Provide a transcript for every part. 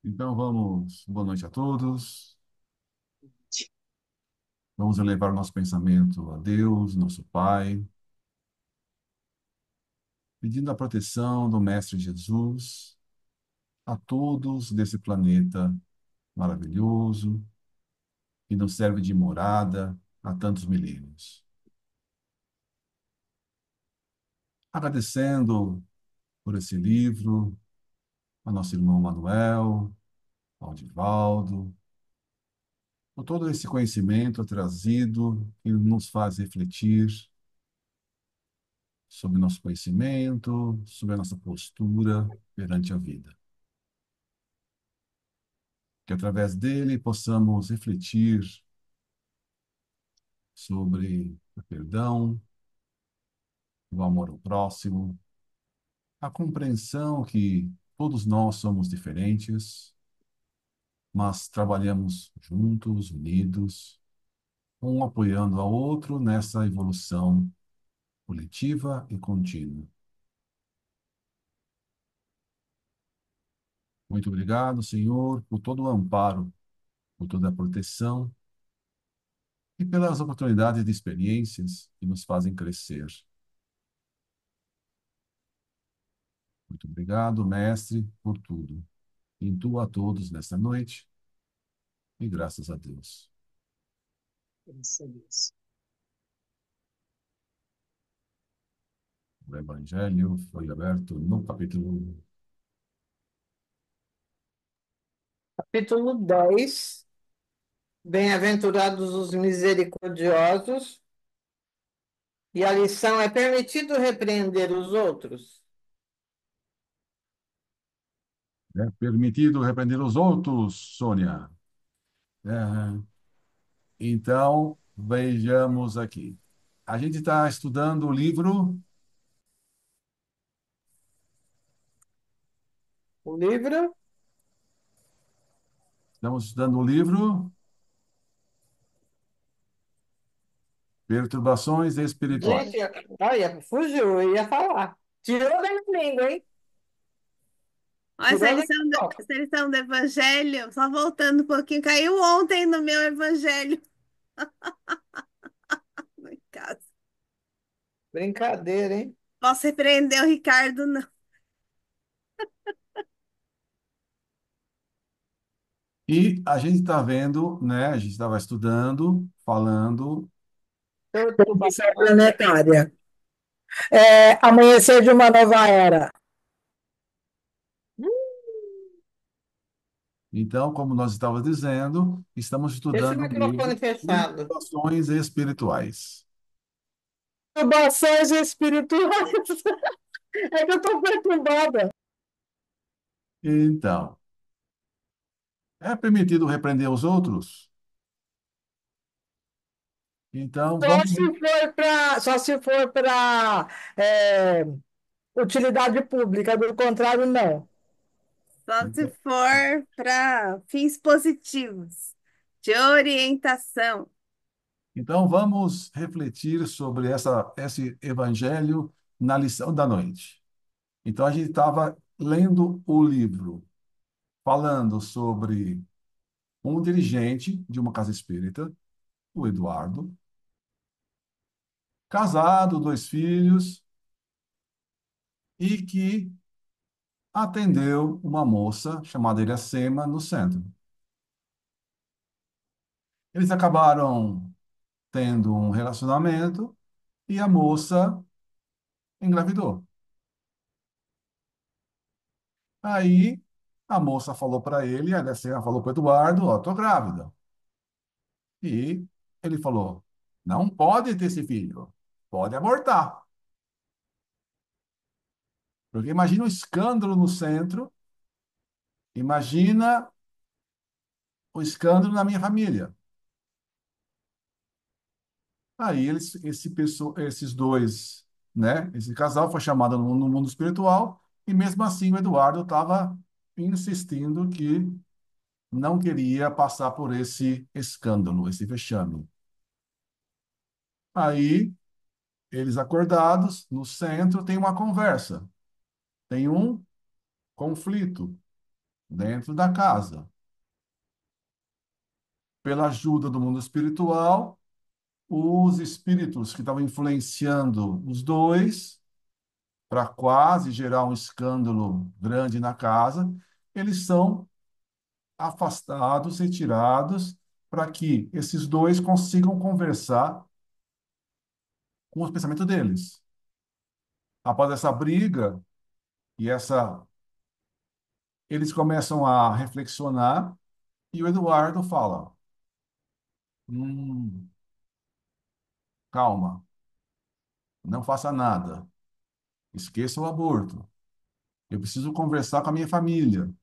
Então vamos, boa noite a todos. Vamos elevar o nosso pensamento a Deus, nosso Pai, pedindo a proteção do Mestre Jesus a todos desse planeta maravilhoso que nos serve de morada há tantos milênios. Agradecendo por esse livro a nosso irmão Manuel, ao Divaldo, por todo esse conhecimento trazido que nos faz refletir sobre nosso conhecimento, sobre a nossa postura perante a vida. Que através dele possamos refletir sobre o perdão, o amor ao próximo, a compreensão que todos nós somos diferentes, mas trabalhamos juntos, unidos, um apoiando ao outro nessa evolução coletiva e contínua. Muito obrigado, Senhor, por todo o amparo, por toda a proteção e pelas oportunidades de experiências que nos fazem crescer. Muito obrigado, Mestre, por tudo. Intua a todos nesta noite e graças a Deus. Graças a Deus. O Evangelho foi aberto no capítulo. Capítulo 10. Bem-aventurados os misericordiosos. E a lição é permitido repreender os outros. É permitido repreender os outros, Sônia. É, então, vejamos aqui. A gente está estudando o livro, O livro. estamos estudando o livro Perturbações Gente, Espirituais. olha, fugiu, eu ia falar. Tirou da minha língua, hein? Olha, Tirou da minha boca. essa lição do Evangelho, só voltando um pouquinho, caiu ontem no meu Evangelho em casa. Brincadeira, hein? Posso repreender o Ricardo, não. E a gente está vendo, né? A gente estava estudando, falando. Perturbação planetária. Amanhecer de uma nova era. Então, como nós estávamos dizendo, estamos Deixa o estudando o microfone livro fechado. Perturbações Espirituais. Perturbações espirituais. É que eu estou perturbada. Então, é permitido repreender os outros? Então, Só vamos. se for para utilidade pública, do contrário, não. Só se for para fins positivos, de orientação. Então, vamos refletir sobre esse evangelho na lição da noite. Então, a gente estava lendo o livro, falando sobre um dirigente de uma casa espírita, o Eduardo, casado, dois filhos, e que atendeu uma moça chamada Iracema no centro. Eles acabaram tendo um relacionamento e a moça engravidou. Aí a moça falou para ele, a Iracema falou para o Eduardo, ó, tô grávida. E ele falou, não pode ter esse filho, pode abortar. Porque imagina um escândalo no centro, imagina o escândalo na minha família. Aí esses dois, né? Esse casal foi chamado no mundo espiritual e mesmo assim o Eduardo estava insistindo que não queria passar por esse escândalo, esse vexame. Aí eles acordados no centro tem uma conversa, tem um conflito. dentro da casa. Pela ajuda do mundo espiritual, os espíritos que estavam influenciando os dois para quase gerar um escândalo grande na casa, eles são afastados, retirados, para que esses dois consigam conversar com os pensamentos deles. Após essa briga e essa, eles começam a reflexionar e o Eduardo fala: "Hum, calma, não faça nada, esqueça o aborto. Eu preciso conversar com a minha família.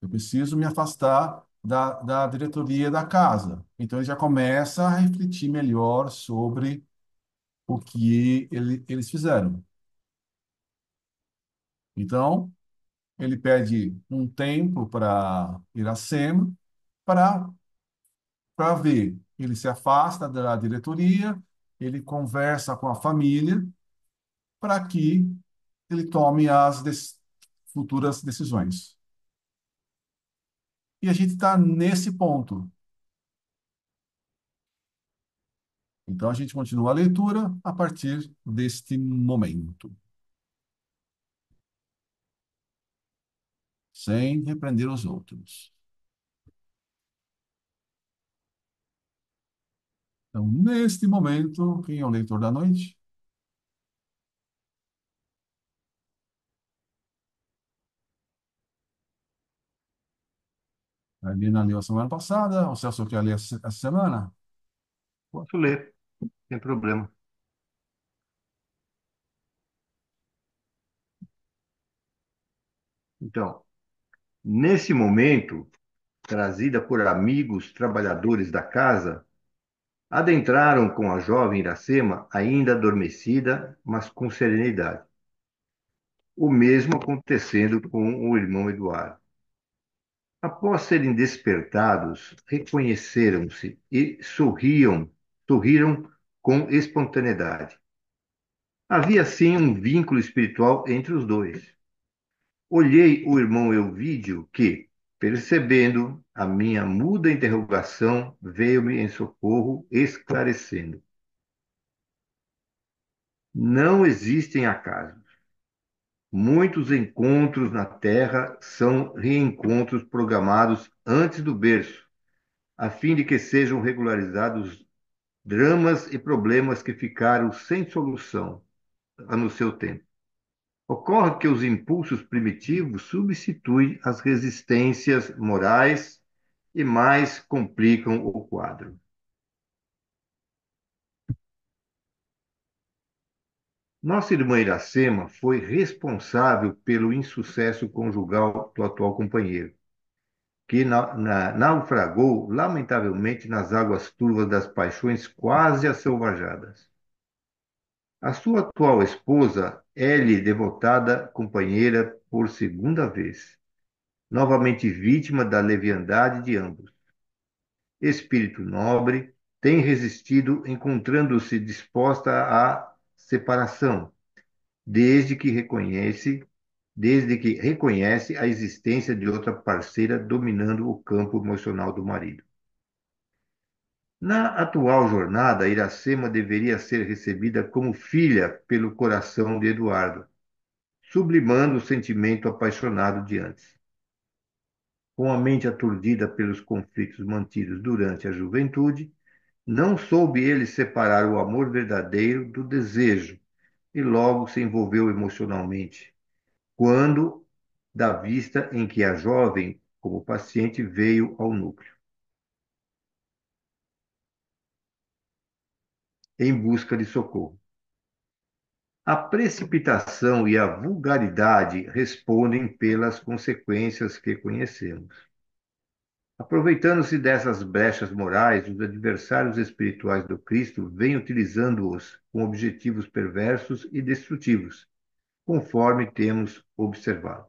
Eu preciso me afastar da diretoria da casa." Então ele já começa a refletir melhor sobre o que eles fizeram. Então, ele pede um tempo para Iracema para ver. Ele se afasta da diretoria, ele conversa com a família para que ele tome as futuras decisões. E a gente está nesse ponto. Então, a gente continua a leitura a partir deste momento, sem repreender os outros. Então, neste momento, quem é o leitor da noite? A Lina leu a semana passada, o Celso quer ler essa semana? Posso ler, sem problema. Então, nesse momento, trazida por amigos trabalhadores da casa, adentraram com a jovem Iracema, ainda adormecida, mas com serenidade. O mesmo acontecendo com o irmão Eduardo. Após serem despertados, reconheceram-se e sorriram com espontaneidade. Havia, sim, um vínculo espiritual entre os dois. Olhei o irmão Elvídio que, percebendo a minha muda interrogação, veio-me em socorro, esclarecendo. Não existem acasos. Muitos encontros na Terra são reencontros programados antes do berço, a fim de que sejam regularizados dramas e problemas que ficaram sem solução no seu tempo. Ocorre que os impulsos primitivos substituem as resistências morais e mais complicam o quadro. Nossa irmã Iracema foi responsável pelo insucesso conjugal do atual companheiro, que naufragou lamentavelmente nas águas turvas das paixões quase asselvajadas. A sua atual esposa é-lhe devotada companheira por segunda vez, novamente vítima da leviandade de ambos. Espírito nobre, tem resistido, encontrando-se disposta à separação, desde que reconhece, desde que reconhece a existência de outra parceira dominando o campo emocional do marido. Na atual jornada, Iracema deveria ser recebida como filha pelo coração de Eduardo, sublimando o sentimento apaixonado de antes. Com a mente aturdida pelos conflitos mantidos durante a juventude, não soube ele separar o amor verdadeiro do desejo e logo se envolveu emocionalmente, quando da vista em que a jovem, como paciente, veio ao núcleo, em busca de socorro. A precipitação e a vulgaridade respondem pelas consequências que conhecemos. Aproveitando-se dessas brechas morais, os adversários espirituais do Cristo vêm utilizando-os com objetivos perversos e destrutivos, conforme temos observado.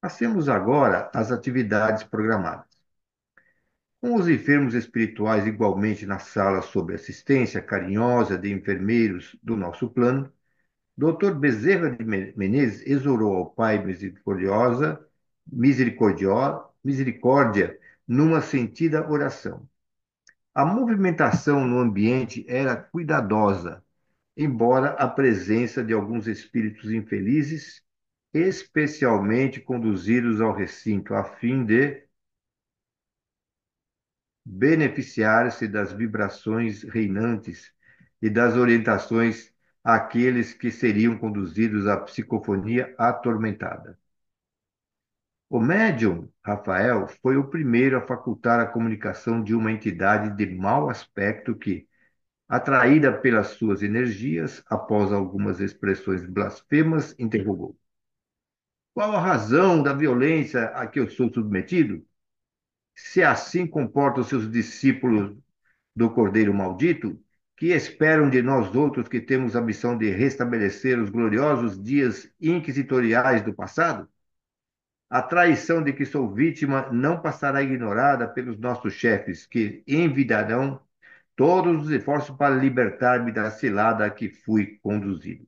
Passemos agora às atividades programadas. Com os enfermos espirituais igualmente na sala sob assistência carinhosa de enfermeiros do nosso plano, Dr. Bezerra de Menezes exorou ao Pai Misericordiosa misericórdia numa sentida oração. A movimentação no ambiente era cuidadosa, embora a presença de alguns espíritos infelizes, especialmente conduzidos ao recinto a fim de beneficiar-se das vibrações reinantes e das orientações àqueles que seriam conduzidos à psicofonia atormentada. O médium, Rafael, foi o primeiro a facultar a comunicação de uma entidade de mau aspecto que, atraída pelas suas energias, após algumas expressões blasfemas, interrogou: qual a razão da violência a que eu sou submetido? Se assim comportam seus discípulos do Cordeiro Maldito, que esperam de nós outros que temos a missão de restabelecer os gloriosos dias inquisitoriais do passado? A traição de que sou vítima não passará ignorada pelos nossos chefes, que envidarão todos os esforços para libertar-me da cilada a que fui conduzido.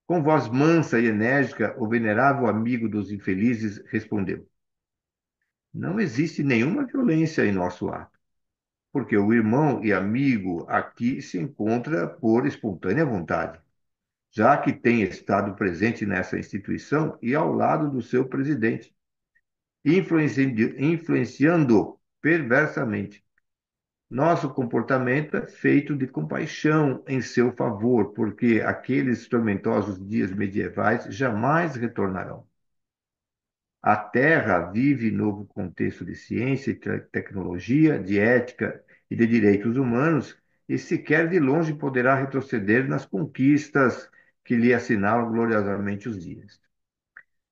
Com voz mansa e enérgica, o venerável amigo dos infelizes respondeu: não existe nenhuma violência em nosso ato, porque o irmão e amigo aqui se encontra por espontânea vontade, já que tem estado presente nessa instituição e ao lado do seu presidente, influenciando perversamente. Nosso comportamento é feito de compaixão em seu favor, porque aqueles tormentosos dias medievais jamais retornarão. A Terra vive novo contexto de ciência e tecnologia, de ética e de direitos humanos, e sequer de longe poderá retroceder nas conquistas que lhe assinalam gloriosamente os dias.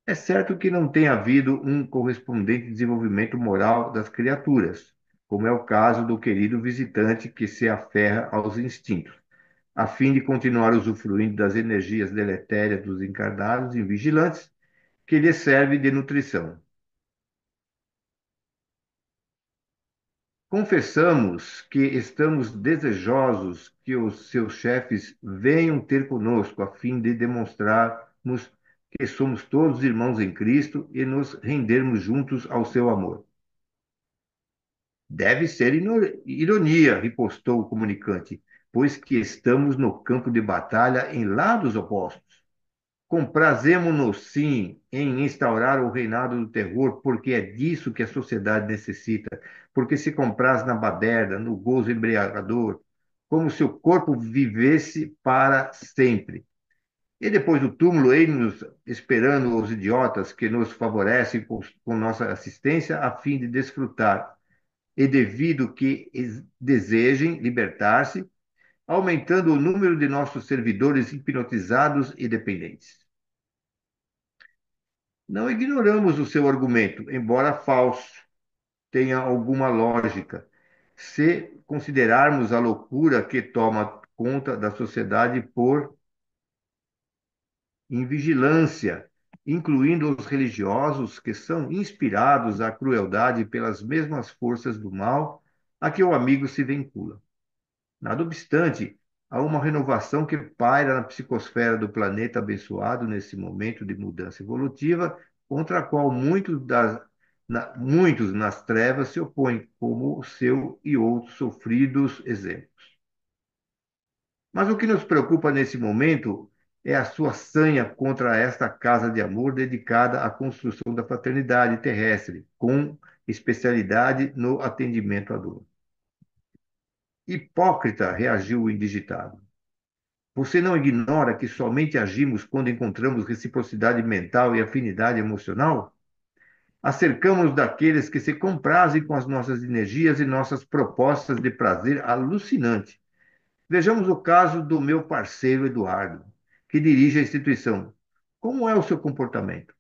É certo que não tem havido um correspondente desenvolvimento moral das criaturas, como é o caso do querido visitante que se aferra aos instintos, a fim de continuar usufruindo das energias deletérias dos encarnados e vigilantes, que lhe serve de nutrição. Confessamos que estamos desejosos que os seus chefes venham ter conosco, a fim de demonstrarmos que somos todos irmãos em Cristo e nos rendermos juntos ao seu amor. Deve ser ironia, ripostou o comunicante, pois que estamos no campo de batalha em lados opostos. Comprazemo-nos, sim, em instaurar o reinado do terror, porque é disso que a sociedade necessita, porque se compraz na baderna, no gozo embriagador, como se o corpo vivesse para sempre. E depois do túmulo, eis-nos esperando os idiotas que nos favorecem com nossa assistência, a fim de desfrutar, e devido que desejem libertar-se, aumentando o número de nossos servidores hipnotizados e dependentes. Não ignoramos o seu argumento, embora falso, tenha alguma lógica, se considerarmos a loucura que toma conta da sociedade por invigilância, incluindo os religiosos que são inspirados à crueldade pelas mesmas forças do mal a que o amigo se vincula. Nada obstante, há uma renovação que paira na psicosfera do planeta abençoado nesse momento de mudança evolutiva, contra a qual muitos nas trevas se opõem, como o seu e outros sofridos exemplos. Mas o que nos preocupa nesse momento é a sua sanha contra esta casa de amor dedicada à construção da fraternidade terrestre, com especialidade no atendimento à dor. Hipócrita, reagiu o indigitado. Você não ignora que somente agimos quando encontramos reciprocidade mental e afinidade emocional? Acercamos-nos daqueles que se comprazem com as nossas energias e nossas propostas de prazer alucinante. Vejamos o caso do meu parceiro Eduardo, que dirige a instituição. Como é o seu comportamento?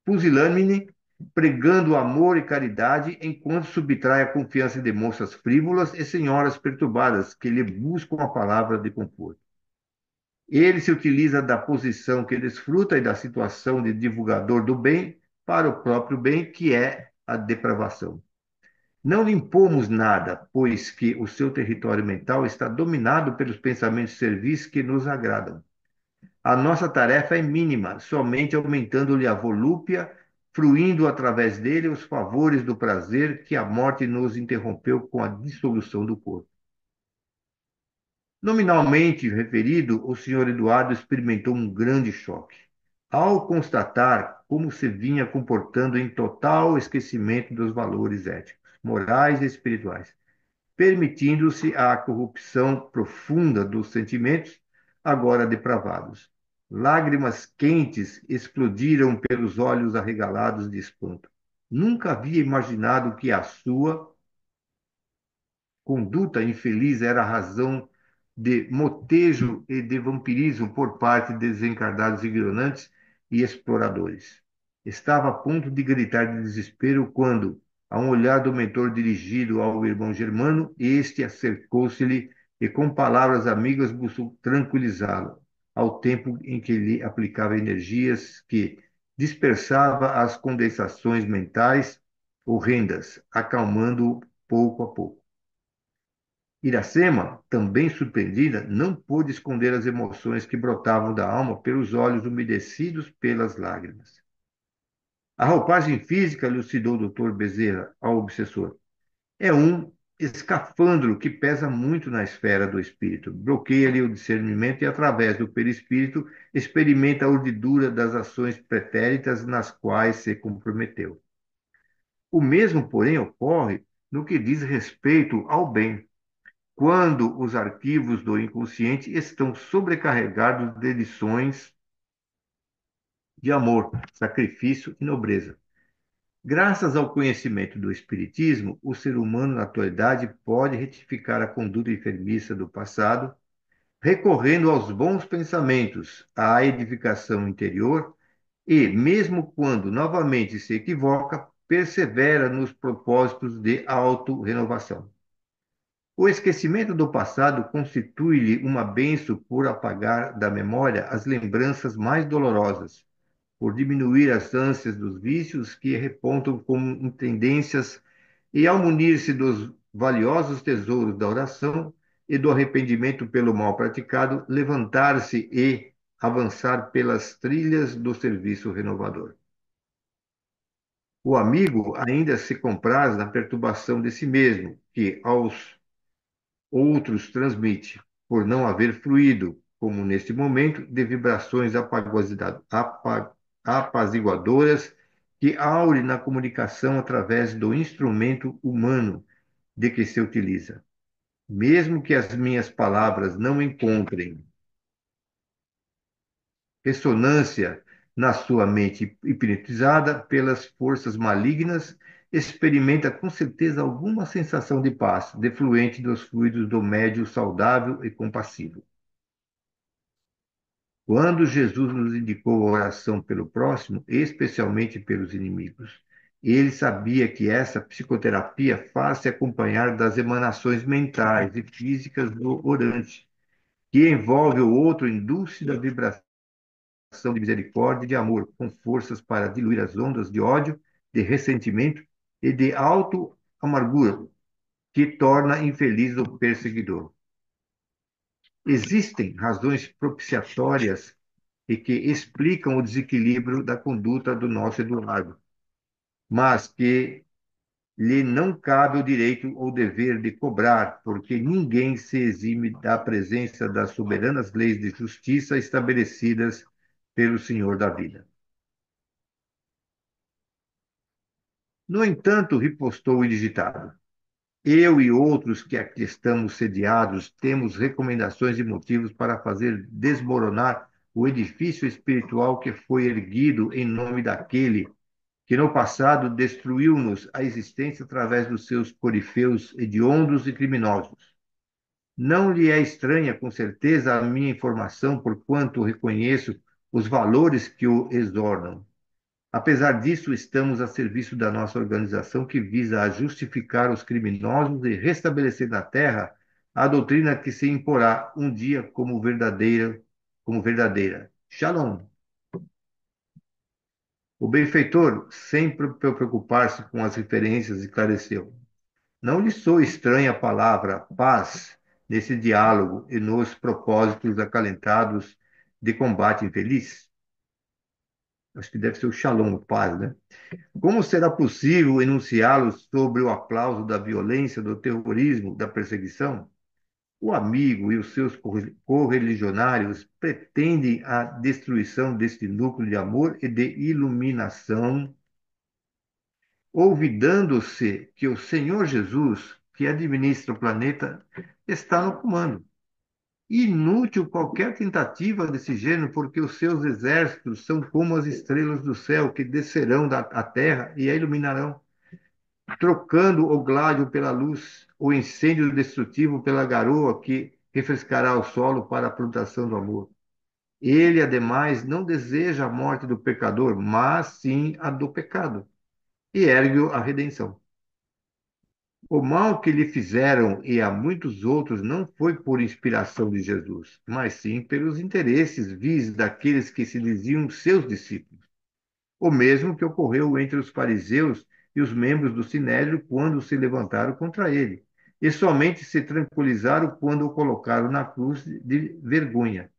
Pusilânime, pregando amor e caridade, enquanto subtrai a confiança de moças frívolas e senhoras perturbadas que lhe buscam a palavra de conforto. Ele se utiliza da posição que desfruta e da situação de divulgador do bem para o próprio bem, que é a depravação. Não lhe impomos nada, pois que o seu território mental está dominado pelos pensamentos servis que nos agradam. A nossa tarefa é mínima, somente aumentando-lhe a volúpia, fruindo através dele os favores do prazer que a morte nos interrompeu com a dissolução do corpo. Nominalmente referido, o Sr. Eduardo experimentou um grande choque ao constatar como se vinha comportando em total esquecimento dos valores éticos, morais e espirituais, permitindo-se a corrupção profunda dos sentimentos, agora depravados. Lágrimas quentes explodiram pelos olhos arregalados de espanto. Nunca havia imaginado que a sua conduta infeliz era a razão de motejo e de vampirismo por parte de desencarnados ignorantes e exploradores. Estava a ponto de gritar de desespero quando, a um olhar do mentor dirigido ao irmão Germano, este acercou-se-lhe e, com palavras amigas, buscou tranquilizá-lo, ao tempo em que lhe aplicava energias que dispersava as condensações mentais horrendas, acalmando-o pouco a pouco. Iracema, também surpreendida, não pôde esconder as emoções que brotavam da alma pelos olhos umedecidos pelas lágrimas. A roupagem física, elucidou o doutor Bezerra ao obsessor, é um escafandro que pesa muito na esfera do espírito, bloqueia-lhe o discernimento e, através do perispírito, experimenta a urdidura das ações pretéritas nas quais se comprometeu. O mesmo, porém, ocorre no que diz respeito ao bem, quando os arquivos do inconsciente estão sobrecarregados de lições de amor, sacrifício e nobreza. Graças ao conhecimento do Espiritismo, o ser humano, na atualidade, pode retificar a conduta enfermiça do passado, recorrendo aos bons pensamentos, à edificação interior e, mesmo quando novamente se equivoca, persevera nos propósitos de auto-renovação. O esquecimento do passado constitui-lhe uma bênção por apagar da memória as lembranças mais dolorosas, por diminuir as ânsias dos vícios que repontam como tendências e, ao munir-se dos valiosos tesouros da oração e do arrependimento pelo mal praticado, levantar-se e avançar pelas trilhas do serviço renovador. O amigo ainda se compraz na perturbação de si mesmo, que aos outros transmite, por não haver fluído, como neste momento, de vibrações apaziguadoras que aure na comunicação através do instrumento humano de que se utiliza. Mesmo que as minhas palavras não encontrem ressonância na sua mente hipnotizada pelas forças malignas, experimenta com certeza alguma sensação de paz, defluente dos fluidos do médio saudável e compassivo. Quando Jesus nos indicou a oração pelo próximo, especialmente pelos inimigos, ele sabia que essa psicoterapia faz-se acompanhar das emanações mentais e físicas do orante, que envolve o outro em dúlcida vibração de misericórdia e de amor, com forças para diluir as ondas de ódio, de ressentimento e de auto-amargura, que torna infeliz o perseguidor. Existem razões propiciatórias e que explicam o desequilíbrio da conduta do nosso Eduardo, mas que lhe não cabe o direito ou dever de cobrar, porque ninguém se exime da presença das soberanas leis de justiça estabelecidas pelo Senhor da vida. No entanto, ripostou o indigitado, eu e outros que aqui estamos sediados temos recomendações e motivos para fazer desmoronar o edifício espiritual que foi erguido em nome daquele que no passado destruiu-nos a existência através dos seus corifeus hediondos e criminosos. Não lhe é estranha, com certeza, a minha informação, porquanto reconheço os valores que o exornam. Apesar disso, estamos a serviço da nossa organização que visa a justificar os criminosos e restabelecer na Terra a doutrina que se imporá um dia como verdadeira. Shalom. O benfeitor, sempre preocupar-se com as referências, esclareceu. Não lhe soa estranha a palavra paz nesse diálogo e nos propósitos acalentados de combate infeliz? Acho que deve ser o shalom, paz, né? Como será possível enunciá-los sobre o aplauso da violência, do terrorismo, da perseguição? O amigo e os seus correligionários pretendem a destruição deste núcleo de amor e de iluminação, olvidando-se que o Senhor Jesus, que administra o planeta, está no comando. Inútil qualquer tentativa desse gênero, porque os seus exércitos são como as estrelas do céu que descerão da à terra e a iluminarão, trocando o gládio pela luz, o incêndio destrutivo pela garoa que refrescará o solo para a plantação do amor. Ele, ademais, não deseja a morte do pecador, mas sim a do pecado, e ergue-o à redenção. O mal que lhe fizeram e a muitos outros não foi por inspiração de Jesus, mas sim pelos interesses vis daqueles que se diziam seus discípulos. O mesmo que ocorreu entre os fariseus e os membros do Sinédrio quando se levantaram contra ele, e somente se tranquilizaram quando o colocaram na cruz de vergonha,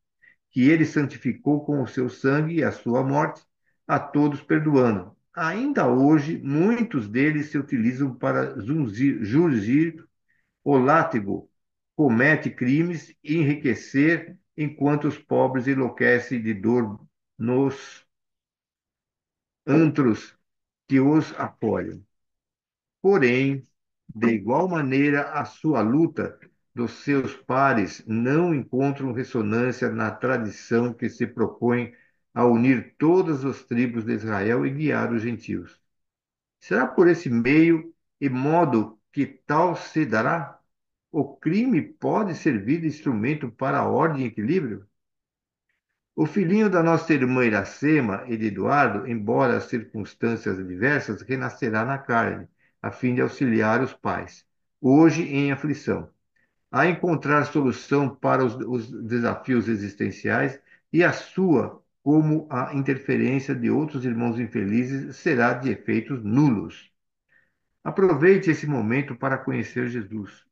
que ele santificou com o seu sangue e a sua morte, a todos perdoando. Ainda hoje, muitos deles se utilizam para jurzir o látigo, comete crimes e enriquecer, enquanto os pobres enlouquecem de dor nos antros que os apoiam. Porém, de igual maneira, a sua luta dos seus pares não encontram ressonância na tradição que se propõe a unir todas as tribos de Israel e guiar os gentios. Será por esse meio e modo que tal se dará? O crime pode servir de instrumento para a ordem e equilíbrio? O filhinho da nossa irmã Iracema e de Eduardo, embora as circunstâncias adversas, renascerá na carne, a fim de auxiliar os pais, hoje em aflição, a encontrar solução para os desafios existenciais e a sua, como a interferência de outros irmãos infelizes, será de efeitos nulos. Aproveite esse momento para conhecer Jesus.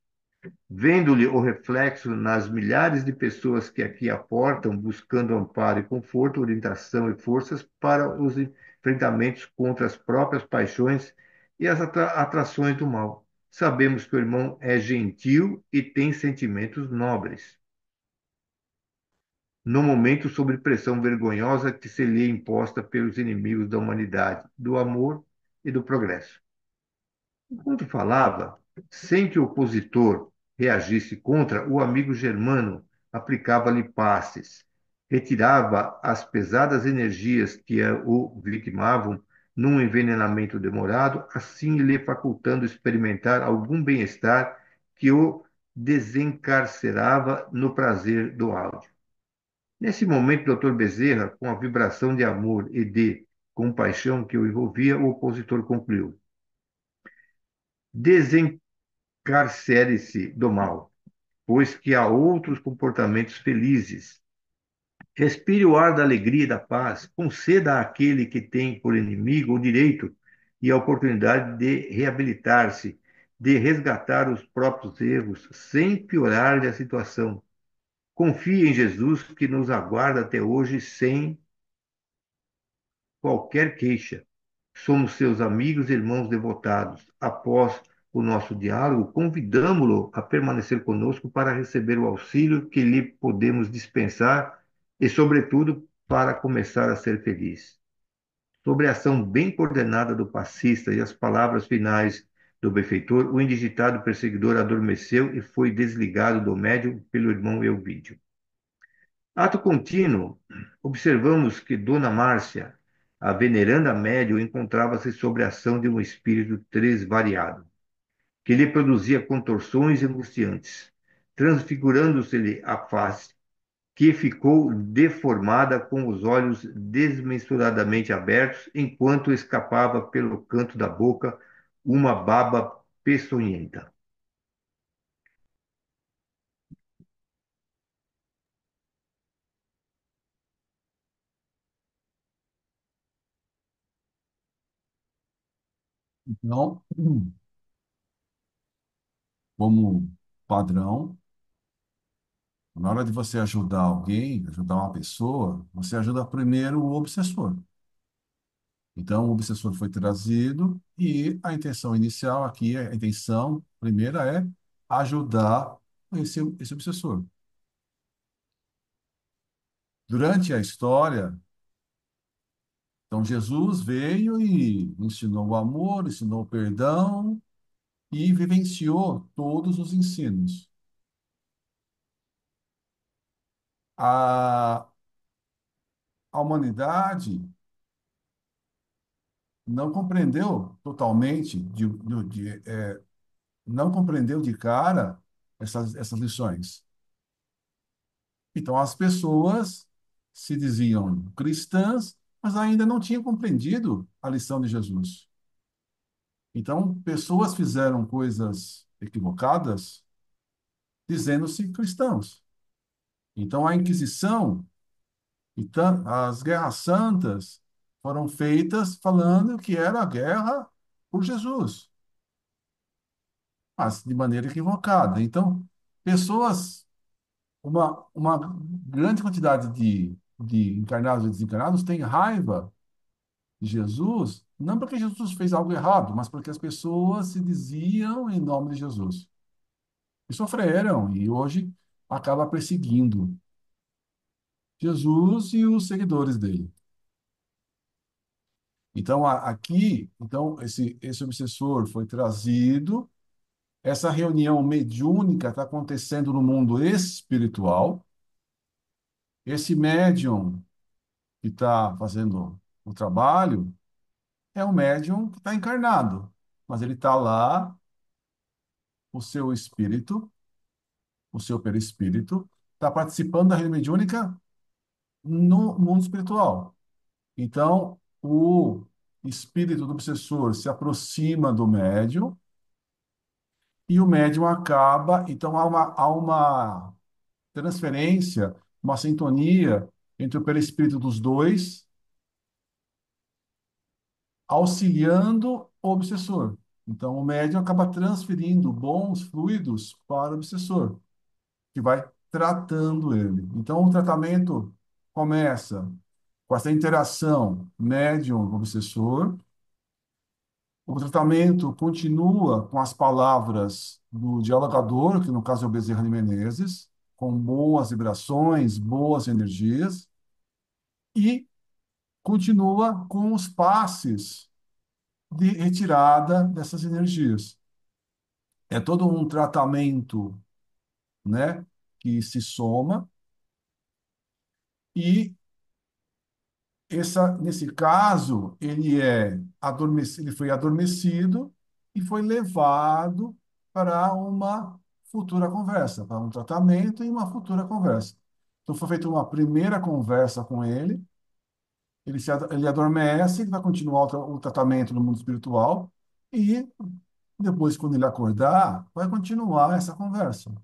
Vendo-lhe o reflexo nas milhares de pessoas que aqui aportam, buscando amparo e conforto, orientação e forças para os enfrentamentos contra as próprias paixões e as atrações do mal. Sabemos que o irmão é gentil e tem sentimentos nobres. No momento sob pressão vergonhosa que se lhe é imposta pelos inimigos da humanidade, do amor e do progresso. Enquanto falava, sem que o opositor reagisse contra, o amigo germano aplicava-lhe passes, retirava as pesadas energias que o vitimavam num envenenamento demorado, assim lhe facultando experimentar algum bem-estar que o desencarcerava no prazer do áudio. Nesse momento, Dr. Bezerra, com a vibração de amor e de compaixão que o envolvia, o opositor concluiu: Desencarcere-se do mal, pois que há outros comportamentos felizes. Respire o ar da alegria e da paz, conceda àquele que tem por inimigo o direito e a oportunidade de reabilitar-se, de resgatar os próprios erros, sem piorar-lhe a situação. Confie em Jesus, que nos aguarda até hoje sem qualquer queixa. Somos seus amigos e irmãos devotados. Após o nosso diálogo, convidamo-lo a permanecer conosco para receber o auxílio que lhe podemos dispensar e, sobretudo, para começar a ser feliz. Sobre a ação bem coordenada do passista e as palavras finais do benfeitor, o indigitado perseguidor adormeceu e foi desligado do médium pelo irmão Elvídio. Ato contínuo, observamos que Dona Márcia, a veneranda médium, encontrava-se sob a ação de um espírito tresvariado, que lhe produzia contorções angustiantes, transfigurando-se-lhe a face, que ficou deformada com os olhos desmensuradamente abertos, enquanto escapava pelo canto da boca uma baba peçonhenta. Então, como padrão. Na hora de você ajudar alguém, ajudar uma pessoa, você ajuda primeiro o obsessor. Então, o obsessor foi trazido e a intenção inicial aqui, a intenção primeira é ajudar esse obsessor. Durante a história, então Jesus veio e ensinou o amor, ensinou o perdão e vivenciou todos os ensinos. A, a humanidade não compreendeu totalmente, não compreendeu de cara essas lições. Então, as pessoas se diziam cristãs, mas ainda não tinham compreendido a lição de Jesus. Então, pessoas fizeram coisas equivocadas, dizendo-se cristãos. Então, a Inquisição e as guerras santas foram feitas falando que era a guerra por Jesus, mas de maneira equivocada. Então, pessoas, uma grande quantidade de encarnados e desencarnados tem raiva de Jesus, não porque Jesus fez algo errado, mas porque as pessoas se diziam em nome de Jesus. E sofreram, e hoje acaba perseguindo Jesus e os seguidores dele. Então, aqui, então, esse obsessor foi trazido, essa reunião mediúnica está acontecendo no mundo espiritual, esse médium que está fazendo o trabalho é um médium que está encarnado, mas ele está lá, o seu espírito, o seu perispírito, está participando da reunião mediúnica no mundo espiritual. Então, o espírito do obsessor se aproxima do médium e o médium acaba. Então, há uma transferência, uma sintonia entre o perispírito dos dois, auxiliando o obsessor. Então, o médium acaba transferindo bons fluidos para o obsessor, que vai tratando ele. Então, o tratamento começa com essa interação médium-obsessor. O tratamento continua com as palavras do dialogador, que no caso é o Bezerra de Menezes, com boas vibrações, boas energias, e continua com os passes de retirada dessas energias. É todo um tratamento, né, que se soma e nesse caso, ele foi adormecido e foi levado para uma futura conversa, para um tratamento e uma futura conversa. Então, foi feita uma primeira conversa com ele, ele adormece, ele vai continuar o tratamento no mundo espiritual e depois, quando ele acordar, vai continuar essa conversa.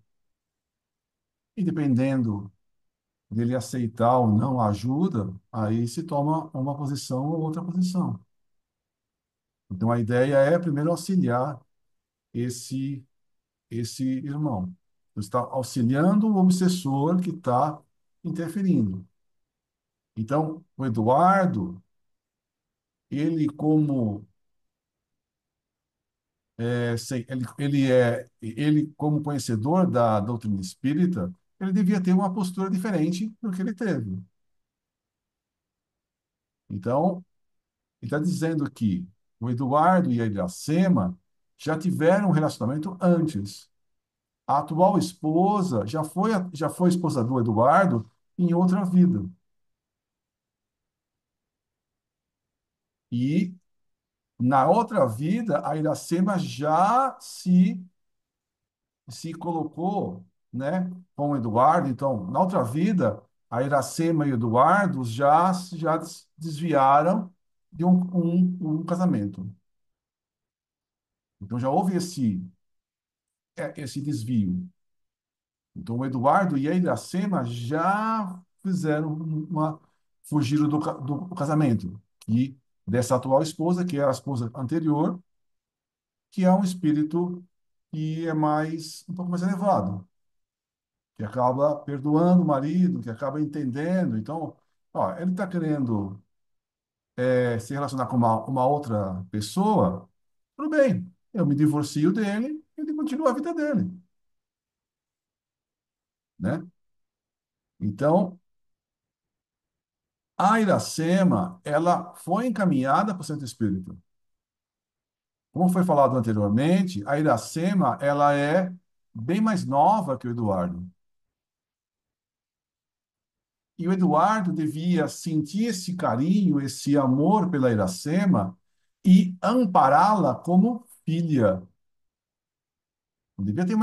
E dependendo dele aceitar ou não a ajuda, aí se toma uma posição ou outra posição. Então, a ideia é primeiro auxiliar esse, esse irmão. Você está auxiliando o obsessor que está interferindo. Então, o Eduardo, ele como ele como conhecedor da doutrina espírita, ele devia ter uma postura diferente do que ele teve. Então, ele está dizendo que o Eduardo e a Iracema já tiveram um relacionamento antes. A atual esposa já foi esposa do Eduardo em outra vida. E na outra vida, a Iracema já se colocou, né, com o Eduardo. Então, na outra vida, a Iracema e o Eduardo já desviaram de um casamento. Então, já houve esse desvio. Então, o Eduardo e a Iracema já fizeram fugiram do casamento. E dessa atual esposa, que é a esposa anterior, que é um espírito que é um pouco mais elevado, que acaba perdoando o marido, que acaba entendendo. Então, ó, ele está querendo se relacionar com uma outra pessoa, tudo bem, eu me divorcio dele, ele continua a vida dele, né? Então, a Iracema, ela foi encaminhada para o Santo Espírito. Como foi falado anteriormente, a Iracema, ela é bem mais nova que o Eduardo. E o Eduardo devia sentir esse carinho, esse amor pela Iracema e ampará-la como filha. Não devia ter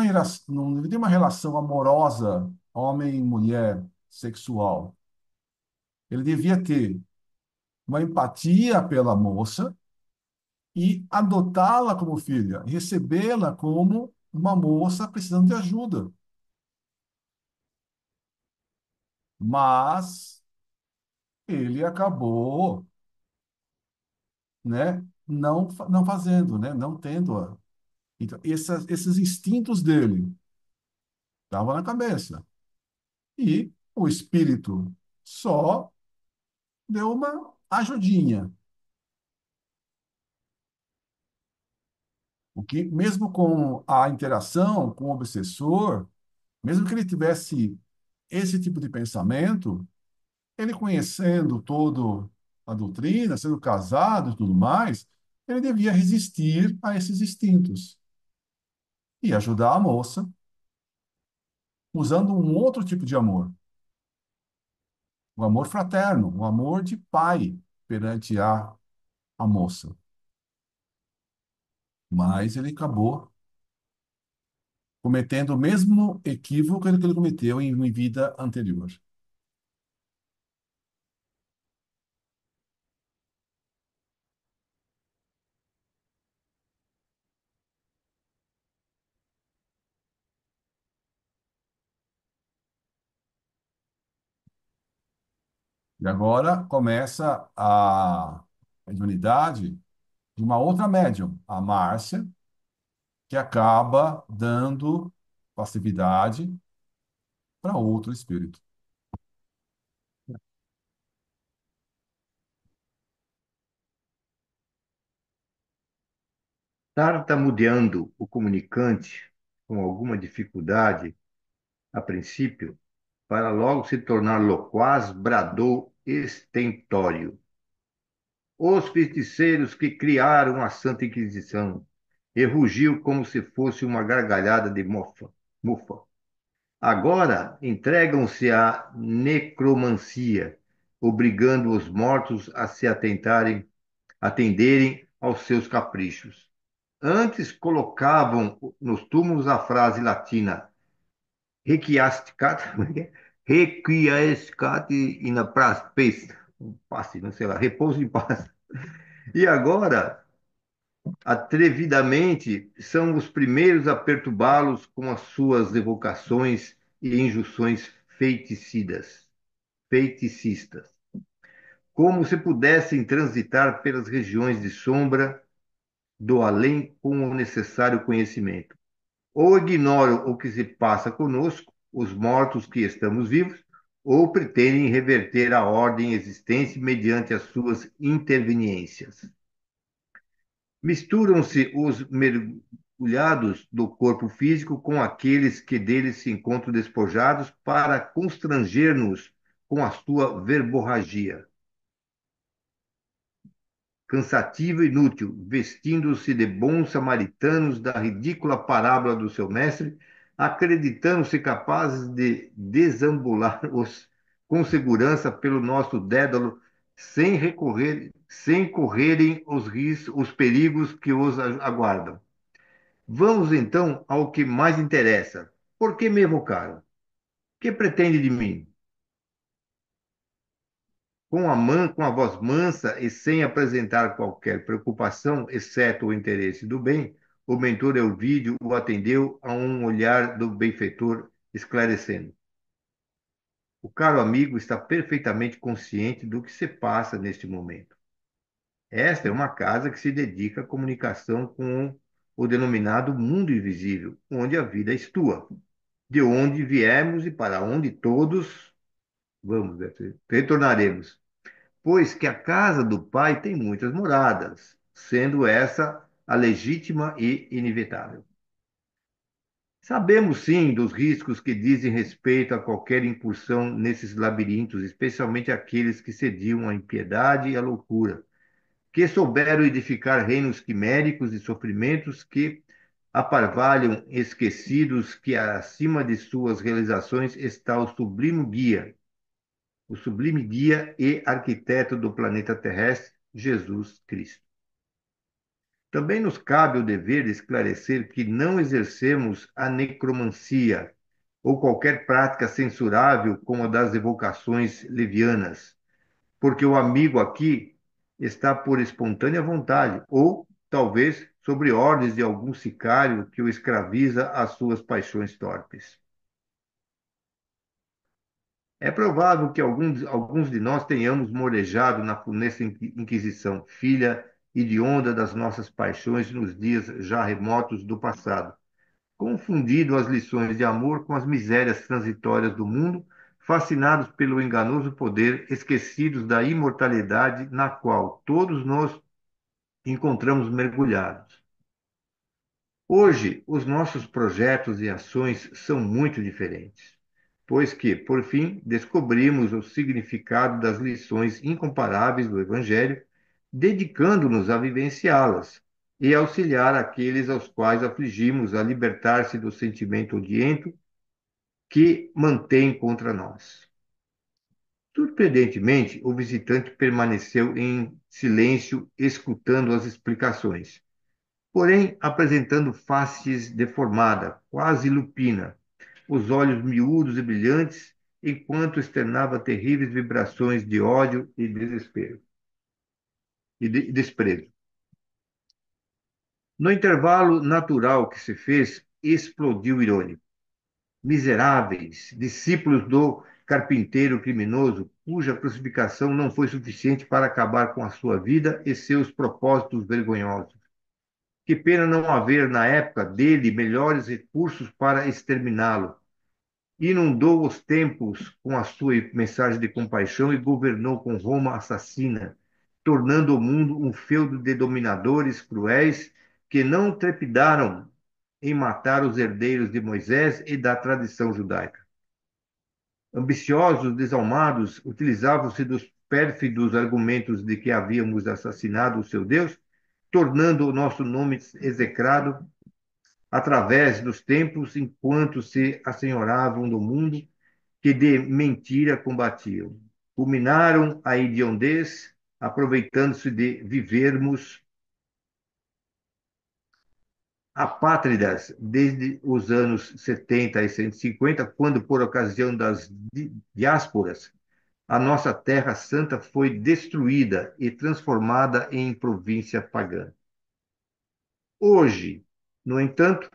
não devia ter uma relação amorosa, homem e mulher, sexual. Ele devia ter uma empatia pela moça e adotá-la como filha, recebê-la como uma moça precisando de ajuda. Mas ele acabou, né, não fazendo, né, não tendo. Então, esses instintos dele estavam na cabeça. E o espírito só deu uma ajudinha. O que, mesmo com a interação com o obsessor, mesmo que ele tivesse esse tipo de pensamento, ele conhecendo todo a doutrina, sendo casado e tudo mais, ele devia resistir a esses instintos e ajudar a moça usando um outro tipo de amor, um amor fraterno, um amor de pai perante a moça. Mas ele acabou cometendo o mesmo equívoco que ele cometeu em vida anterior. E agora começa a mediunidade de uma outra médium, a Márcia, que acaba dando passividade para outro espírito. Tartamudeando o comunicante com alguma dificuldade, a princípio, para logo se tornar loquaz, bradou estentório. Os feiticeiros que criaram a Santa Inquisição, e rugiu como se fosse uma gargalhada de mufa. Agora entregam-se à necromancia, obrigando os mortos a se atenderem aos seus caprichos. Antes colocavam nos túmulos a frase latina requiescat, requiescat in pace, passe, não sei lá, repouso em paz. E agora, atrevidamente, são os primeiros a perturbá-los com as suas evocações e injunções feiticistas, como se pudessem transitar pelas regiões de sombra do além com o necessário conhecimento. Ou ignoram o que se passa conosco, os mortos que estamos vivos, ou pretendem reverter a ordem existente mediante as suas interveniências. Misturam-se os mergulhados do corpo físico com aqueles que deles se encontram despojados para constranger-nos com a sua verborragia cansativa e inútil, vestindo-se de bons samaritanos da ridícula parábola do seu mestre, acreditando-se capazes de desambular-os com segurança pelo nosso dédalo, sem correrem os perigos que os aguardam. Vamos então ao que mais interessa. Por que me evocaram? Que pretende de mim? Com a voz mansa e sem apresentar qualquer preocupação, exceto o interesse do bem, o mentor Elvídio o atendeu a um olhar do benfeitor, esclarecendo. O caro amigo está perfeitamente consciente do que se passa neste momento. Esta é uma casa que se dedica à comunicação com o denominado mundo invisível, onde a vida é tua, de onde viemos e para onde todos vamos, retornaremos. Pois que a casa do Pai tem muitas moradas, sendo essa a legítima e inevitável. Sabemos sim dos riscos que dizem respeito a qualquer incursão nesses labirintos, especialmente aqueles que cediam à impiedade e à loucura, que souberam edificar reinos quiméricos e sofrimentos que aparvalham, esquecidos que acima de suas realizações está o sublime guia e arquiteto do planeta terrestre, Jesus Cristo. Também nos cabe o dever de esclarecer que não exercemos a necromancia ou qualquer prática censurável como a das evocações levianas, porque o amigo aqui está por espontânea vontade, ou talvez sobre ordens de algum sicário que o escraviza às suas paixões torpes. É provável que alguns de nós tenhamos morejado na funesta Inquisição, filha hedionda das nossas paixões nos dias já remotos do passado, confundido as lições de amor com as misérias transitórias do mundo, fascinados pelo enganoso poder, esquecidos da imortalidade na qual todos nós encontramos mergulhados. Hoje, os nossos projetos e ações são muito diferentes, pois que, por fim, descobrimos o significado das lições incomparáveis do Evangelho, dedicando-nos a vivenciá-las e auxiliar aqueles aos quais afligimos a libertar-se do sentimento odiento que mantém contra nós. Surpreendentemente, o visitante permaneceu em silêncio, escutando as explicações, porém apresentando face deformada, quase lupina, os olhos miúdos e brilhantes, enquanto externava terríveis vibrações de ódio e desespero e desprezo. No intervalo natural que se fez, explodiu irônico. Miseráveis, discípulos do carpinteiro criminoso, cuja crucificação não foi suficiente para acabar com a sua vida e seus propósitos vergonhosos. Que pena não haver, na época dele, melhores recursos para exterminá-lo. Inundou os tempos com a sua mensagem de compaixão e governou com Roma assassina, tornando o mundo um feudo de dominadores cruéis que não trepidaram em matar os herdeiros de Moisés e da tradição judaica. Ambiciosos, desalmados, utilizavam-se dos pérfidos argumentos de que havíamos assassinado o seu Deus, tornando o nosso nome execrado através dos tempos, enquanto se assenhoravam do mundo que de mentira combatiam. Culminaram a hediondez, aproveitando-se de vivermos apátridas desde os anos 70 e 150, quando, por ocasião das diásporas, a nossa terra santa foi destruída e transformada em província pagã. Hoje, no entanto,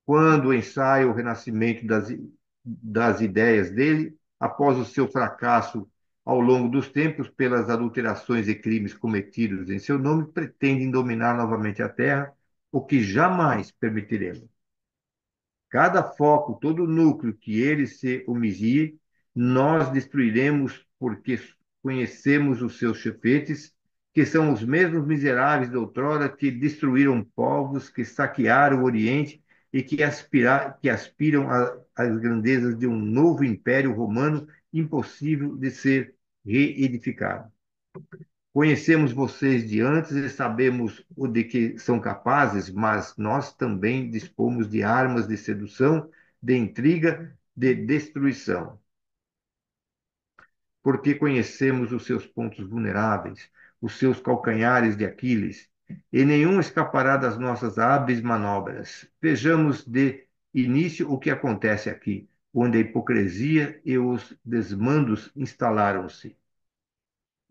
quando ensaia o renascimento das ideias dele, após o seu fracasso ao longo dos tempos pelas adulterações e crimes cometidos em seu nome, pretendem dominar novamente a terra, o que jamais permitiremos. Cada foco, todo núcleo que ele se homizie, nós destruiremos porque conhecemos os seus chefetes, que são os mesmos miseráveis de outrora que destruíram povos, que saquearam o Oriente e que aspiram às grandezas de um novo império romano impossível de ser reedificado. Conhecemos vocês de antes e sabemos o de que são capazes, mas nós também dispomos de armas de sedução, de intriga, de destruição. Porque conhecemos os seus pontos vulneráveis, os seus calcanhares de Aquiles, e nenhum escapará das nossas hábeis manobras. Vejamos de início o que acontece aqui, onde a hipocrisia e os desmandos instalaram-se.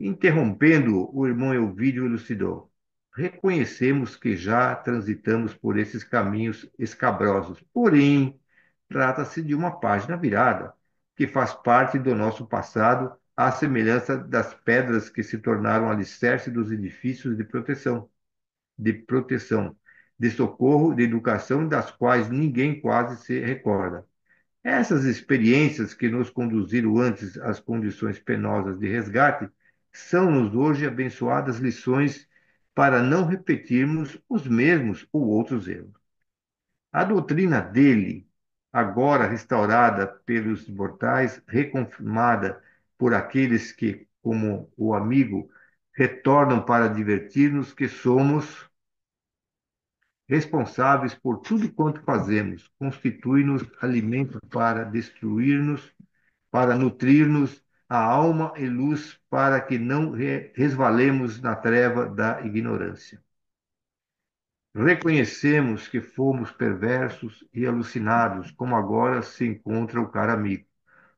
Interrompendo, o irmão Elvídio elucidou. Reconhecemos que já transitamos por esses caminhos escabrosos, porém, trata-se de uma página virada, que faz parte do nosso passado, à semelhança das pedras que se tornaram alicerce dos edifícios de proteção. de socorro, de educação, das quais ninguém quase se recorda. Essas experiências que nos conduziram antes às condições penosas de resgate são-nos hoje abençoadas lições para não repetirmos os mesmos ou outros erros. A doutrina dele, agora restaurada pelos mortais, reconfirmada por aqueles que, como o amigo, retornam para divertir-nos, que somos responsáveis por tudo quanto fazemos, constitui-nos alimento para destruir-nos, para nutrir-nos a alma e luz para que não resvalemos na treva da ignorância. Reconhecemos que fomos perversos e alucinados, como agora se encontra o caro amigo.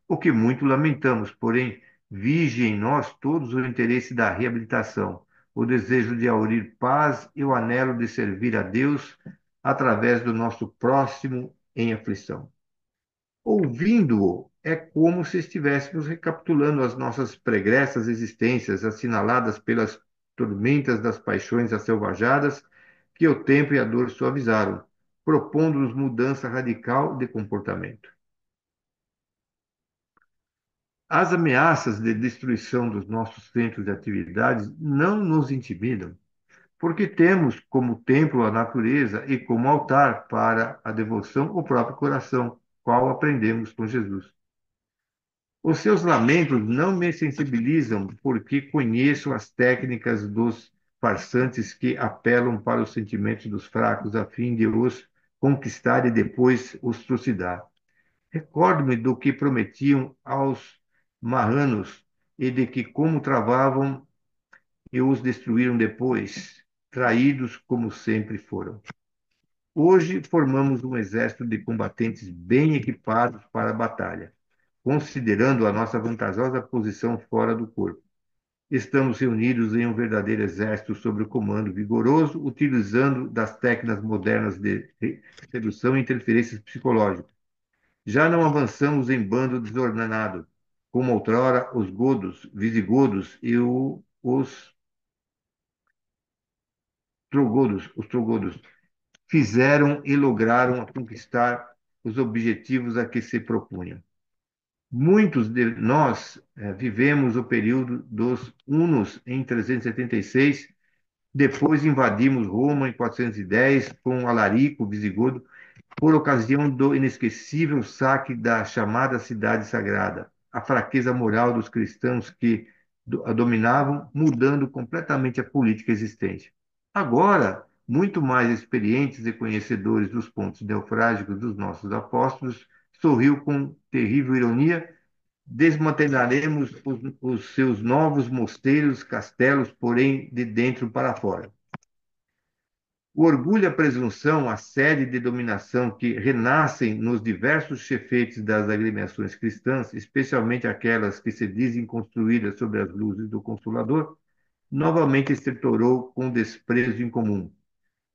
O que muito lamentamos, porém, vige em nós todos o interesse da reabilitação, o desejo de aurir paz e o anelo de servir a Deus através do nosso próximo em aflição. Ouvindo-o, é como se estivéssemos recapitulando as nossas pregressas existências, assinaladas pelas tormentas das paixões asselvajadas que o tempo e a dor suavizaram, propondo-nos mudança radical de comportamento. As ameaças de destruição dos nossos centros de atividades não nos intimidam, porque temos como templo a natureza e como altar para a devoção o próprio coração, qual aprendemos com Jesus. Os seus lamentos não me sensibilizam, porque conheço as técnicas dos farsantes que apelam para os sentimentos dos fracos a fim de os conquistar e depois os trucidar. Recordo-me do que prometiam aos marranos e de que como travavam e os destruíram depois, traídos como sempre foram. Hoje formamos um exército de combatentes bem equipados para a batalha, considerando a nossa vantajosa posição fora do corpo. Estamos reunidos em um verdadeiro exército sob o comando vigoroso, utilizando das técnicas modernas de sedução e interferências psicológicas. Já não avançamos em bando desordenado, como outrora os godos, visigodos e os trogodos fizeram e lograram conquistar os objetivos a que se propunham. Muitos de nós vivemos o período dos hunos em 376, depois invadimos Roma em 410 com Alarico, visigodo, por ocasião do inesquecível saque da chamada Cidade Sagrada, a fraqueza moral dos cristãos que a dominavam, mudando completamente a política existente. Agora, muito mais experientes e conhecedores dos pontos neofrágicos dos nossos apóstolos, sorriu com terrível ironia: desmantelaremos os seus novos mosteiros, castelos, porém de dentro para fora. O orgulho e a presunção, a sede de dominação que renascem nos diversos chefeites das agremiações cristãs, especialmente aquelas que se dizem construídas sobre as luzes do Consolador, novamente estertorou com desprezo incomum.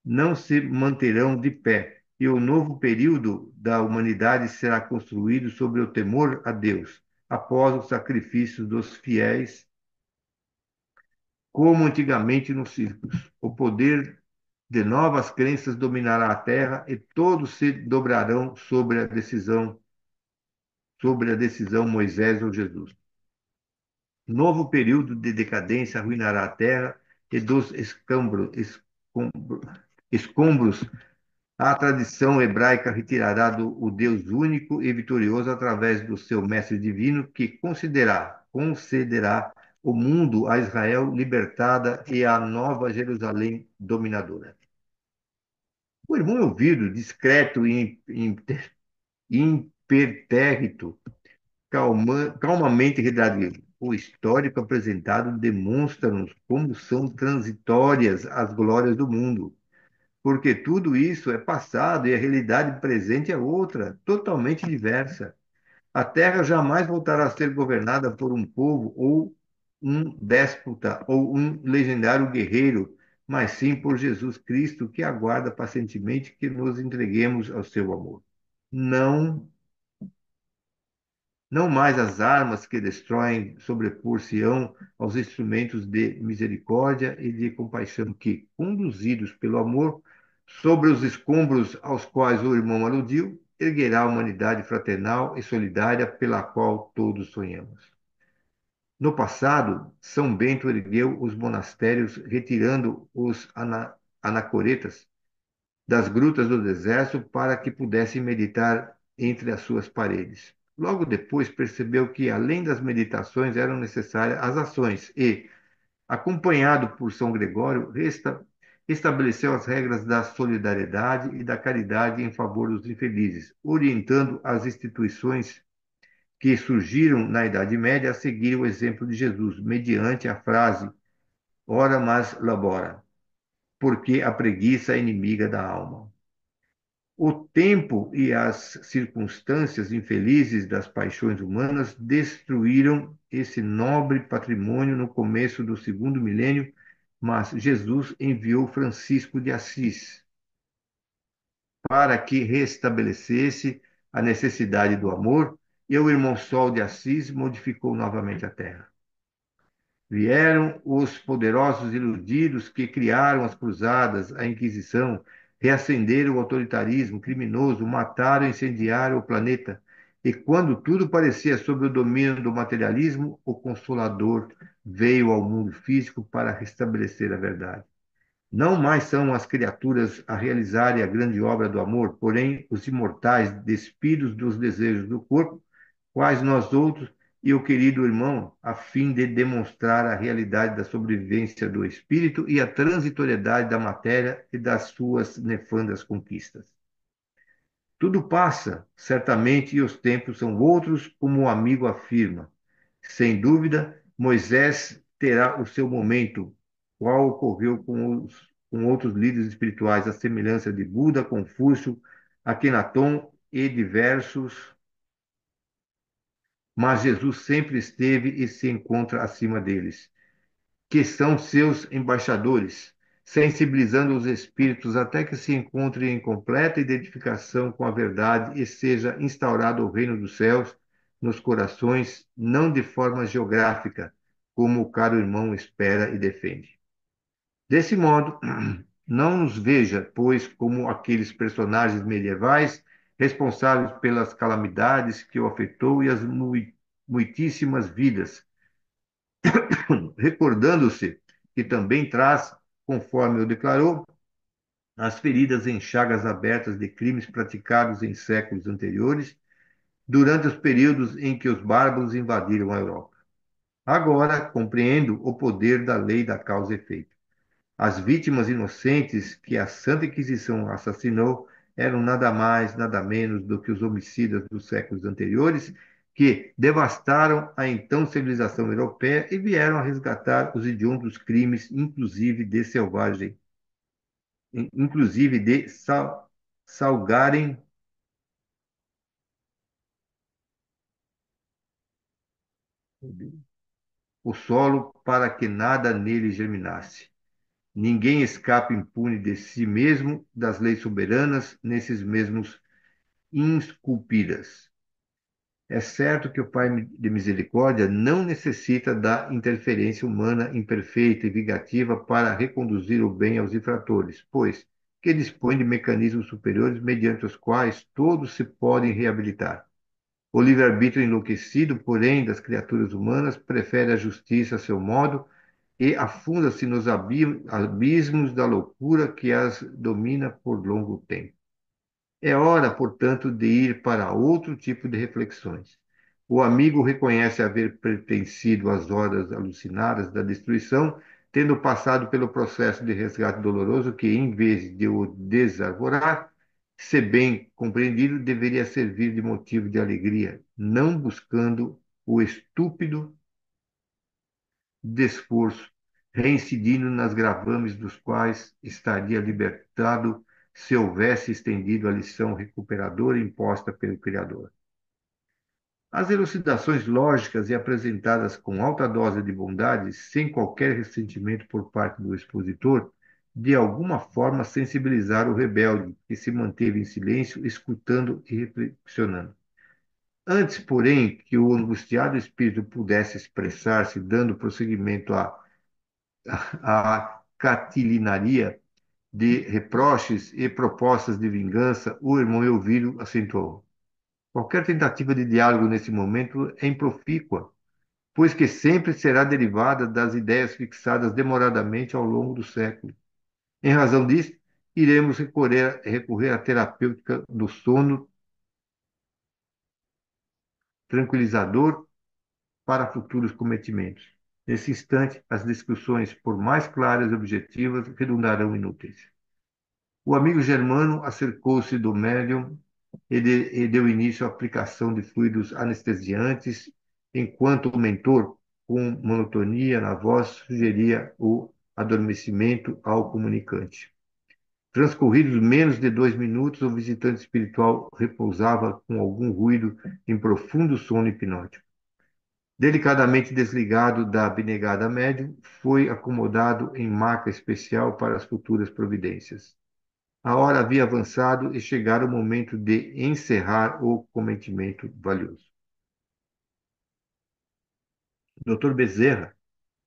Não se manterão de pé, e o novo período da humanidade será construído sobre o temor a Deus, após os sacrifícios dos fiéis, como antigamente nos círculos. O poder de novas crenças dominará a terra e todos se dobrarão sobre a decisão Moisés ou Jesus. Novo período de decadência arruinará a terra e dos escombros a tradição hebraica retirará o Deus único e vitorioso através do seu mestre divino que concederá o mundo a Israel libertada e a nova Jerusalém dominadora. O irmão Elvídio, discreto e impertérrito, calmamente redarguiu: o histórico apresentado demonstra-nos como são transitórias as glórias do mundo, porque tudo isso é passado e a realidade presente é outra, totalmente diversa. A terra jamais voltará a ser governada por um povo ou um déspota ou um legendário guerreiro, mas sim por Jesus Cristo, que aguarda pacientemente que nos entreguemos ao seu amor. Não, não mais as armas que destroem sobrepor-se-ão aos instrumentos de misericórdia e de compaixão que, conduzidos pelo amor, Sobre os escombros aos quais o irmão aludiu, erguerá a humanidade fraternal e solidária pela qual todos sonhamos. No passado, São Bento ergueu os monastérios, retirando os anacoretas das grutas do deserto para que pudessem meditar entre as suas paredes. Logo depois, percebeu que, além das meditações, eram necessárias as ações e, acompanhado por São Gregório, estabeleceu as regras da solidariedade e da caridade em favor dos infelizes, orientando as instituições que surgiram na Idade Média a seguir o exemplo de Jesus, mediante a frase ora mas labora, porque a preguiça é inimiga da alma. O tempo e as circunstâncias infelizes das paixões humanas destruíram esse nobre patrimônio no começo do segundo milênio, mas Jesus enviou Francisco de Assis para que restabelecesse a necessidade do amor, e o irmão Sol de Assis modificou novamente a terra. Vieram os poderosos iludidos que criaram as cruzadas, a Inquisição, reacenderam o autoritarismo criminoso, mataram e incendiaram o planeta. E quando tudo parecia sob o domínio do materialismo, o Consolador veio ao mundo físico para restabelecer a verdade. Não mais são as criaturas a realizarem a grande obra do amor, porém os imortais despidos dos desejos do corpo, quais nós outros e o querido irmão, a fim de demonstrar a realidade da sobrevivência do espírito e a transitoriedade da matéria e das suas nefandas conquistas. Tudo passa, certamente, e os tempos são outros, como o amigo afirma. Sem dúvida, Moisés terá o seu momento, qual ocorreu com outros líderes espirituais, à semelhança de Buda, Confúcio, Akhenaton e diversos, mas Jesus sempre esteve e se encontra acima deles, que são seus embaixadores, sensibilizando os espíritos até que se encontrem em completa identificação com a verdade e seja instaurado o reino dos céus nos corações, não de forma geográfica, como o caro irmão espera e defende. Desse modo, não nos veja, pois, como aqueles personagens medievais responsáveis pelas calamidades que o afetou e as muitíssimas vidas, recordando-se que também traz, conforme o declarou, as feridas em chagas abertas de crimes praticados em séculos anteriores, durante os períodos em que os bárbaros invadiram a Europa. Agora compreendo o poder da lei da causa e efeito. As vítimas inocentes que a Santa Inquisição assassinou eram nada mais, nada menos do que os homicidas dos séculos anteriores, que devastaram a então civilização europeia e vieram a resgatar os hediondos crimes, inclusive de salgarem o solo para que nada nele germinasse. Ninguém escapa impune de si mesmo, das leis soberanas, nesses mesmos insculpidas. É certo que o Pai de misericórdia não necessita da interferência humana imperfeita e vingativa para reconduzir o bem aos infratores, pois que dispõe de mecanismos superiores mediante os quais todos se podem reabilitar. O livre-arbítrio enlouquecido, porém, das criaturas humanas prefere a justiça a seu modo e afunda-se nos abismos da loucura que as domina por longo tempo. É hora, portanto, de ir para outro tipo de reflexões. O amigo reconhece haver pertencido às horas alucinadas da destruição, tendo passado pelo processo de resgate doloroso que, em vez de o desarvorar, se bem compreendido, deveria servir de motivo de alegria, não buscando o estúpido desforço, reincidindo nas gravames dos quais estaria libertado se houvesse estendido a lição recuperadora imposta pelo Criador. As elucidações lógicas e apresentadas com alta dose de bondade, sem qualquer ressentimento por parte do expositor, de alguma forma sensibilizaram o rebelde, que se manteve em silêncio, escutando e reflexionando. Antes, porém, que o angustiado espírito pudesse expressar-se, dando prosseguimento à catilinaria, de reproches e propostas de vingança, o irmão Elvírio acentuou. Qualquer tentativa de diálogo nesse momento é improfícua, pois que sempre será derivada das ideias fixadas demoradamente ao longo do século. Em razão disso, iremos recorrer à terapêutica do sono tranquilizador para futuros cometimentos. Nesse instante, as discussões, por mais claras e objetivas, redundarão inúteis. O amigo Germano acercou-se do médium e deu início à aplicação de fluidos anestesiantes, enquanto o mentor, com monotonia na voz, sugeria o adormecimento ao comunicante. Transcorridos menos de 2 minutos, o visitante espiritual repousava com algum ruído em profundo sono hipnótico. Delicadamente desligado da abnegada médium, foi acomodado em maca especial para as futuras providências. A hora havia avançado e chegara o momento de encerrar o cometimento valioso. O Dr. Bezerra,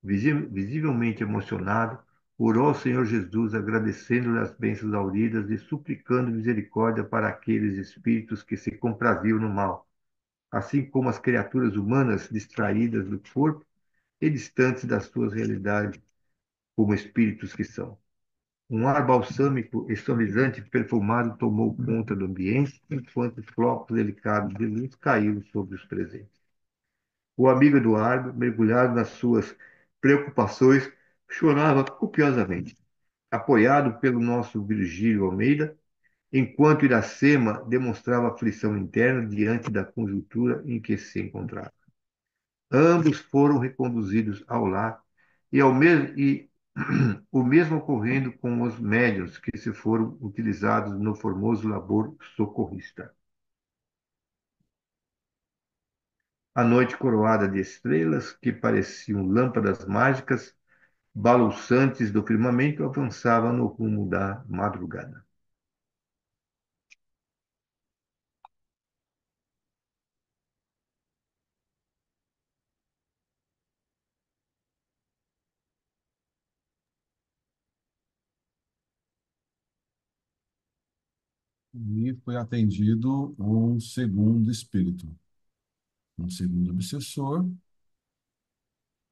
visivelmente emocionado, orou ao Senhor Jesus, agradecendo-lhe as bênçãos auridas e suplicando misericórdia para aqueles espíritos que se compraziam no mal, assim como as criaturas humanas distraídas do corpo e distantes das suas realidades, como espíritos que são. Um ar balsâmico e suavizante perfumado tomou conta do ambiente, enquanto flocos delicados de luz caíram sobre os presentes. O amigo Eduardo, mergulhado nas suas preocupações, chorava copiosamente, apoiado pelo nosso Virgílio Almeida, enquanto Iracema demonstrava aflição interna diante da conjuntura em que se encontrava. Ambos foram reconduzidos ao lar e o mesmo ocorrendo com os médiuns que se foram utilizados no formoso labor socorrista. A noite coroada de estrelas que pareciam lâmpadas mágicas, balouçantes do firmamento, avançava no rumo da madrugada. E foi atendido um segundo espírito, um segundo obsessor,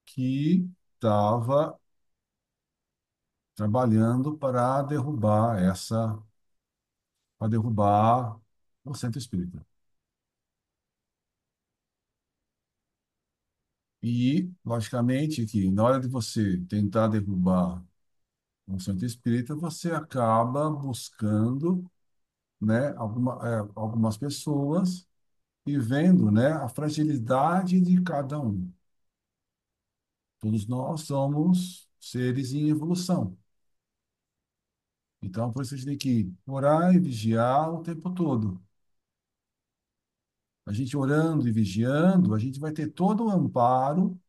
que estava trabalhando para derrubar o centro espírita. E, logicamente, que na hora de você tentar derrubar um centro espírita, você acaba buscando, né, algumas pessoas e vendo, né, a fragilidade de cada um. Todos nós somos seres em evolução. Então, por isso a gente tem que orar e vigiar o tempo todo. A gente orando e vigiando, a gente vai ter todo o amparo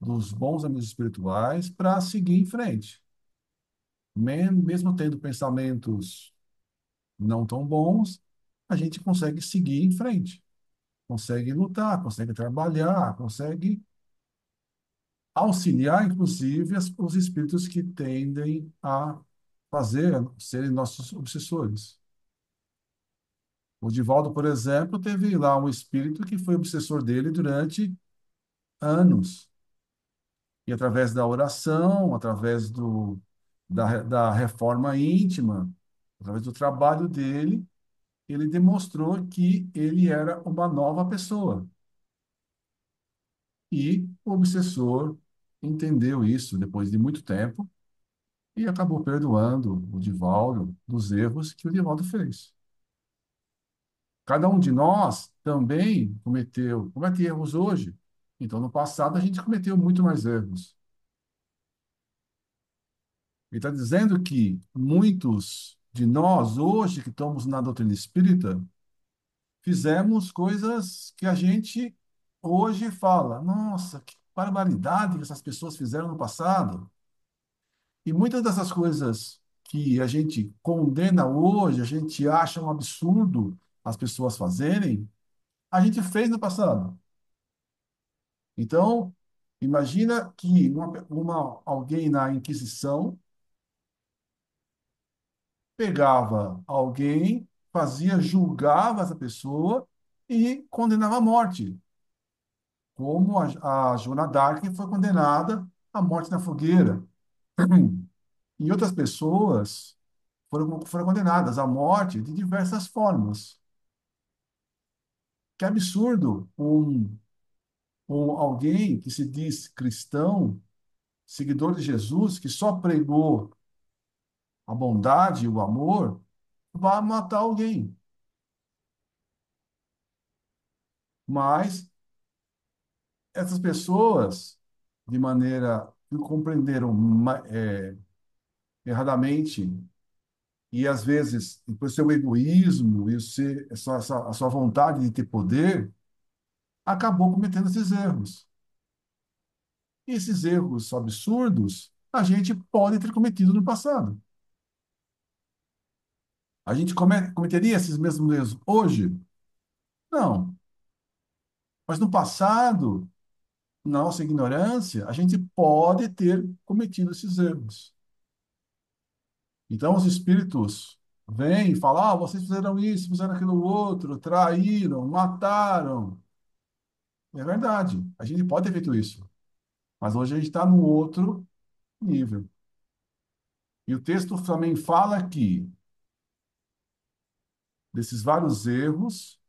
dos bons amigos espirituais para seguir em frente. Mesmo tendo pensamentos não tão bons, a gente consegue seguir em frente, consegue lutar, consegue trabalhar, consegue auxiliar, inclusive, os espíritos que tendem a serem nossos obsessores. O Divaldo, por exemplo, teve lá um espírito que foi obsessor dele durante anos. E através da oração, através da reforma íntima, através do trabalho dele, ele demonstrou que ele era uma nova pessoa. E o obsessor entendeu isso depois de muito tempo e acabou perdoando o Divaldo dos erros que o Divaldo fez. Cada um de nós também comete erros hoje. Então, no passado, a gente cometeu muito mais erros. Ele está dizendo que muitos de nós, hoje, que estamos na doutrina espírita, fizemos coisas que a gente hoje fala, nossa, que barbaridade que essas pessoas fizeram no passado. E muitas dessas coisas que a gente condena hoje, a gente acha um absurdo as pessoas fazerem, a gente fez no passado. Então, imagina que alguém na Inquisição pegava alguém, fazia, julgava essa pessoa e condenava à morte, como a Joana d'Arc foi condenada à morte na fogueira. E outras pessoas foram condenadas à morte de diversas formas. Que absurdo alguém que se diz cristão, seguidor de Jesus, que só pregou a bondade e o amor, vá matar alguém. Mas essas pessoas, de maneira que compreenderam erradamente, e às vezes, por seu egoísmo e a sua vontade de ter poder, acabou cometendo esses erros. E esses erros absurdos a gente pode ter cometido no passado. A gente cometeria esses mesmos erros hoje? Não. Mas no passado, na nossa ignorância, a gente pode ter cometido esses erros. Então, os espíritos vêm e falam: ah, vocês fizeram isso, fizeram aquilo outro, traíram, mataram. É verdade, a gente pode ter feito isso. Mas hoje a gente está num outro nível. E o texto também fala aqui desses vários erros,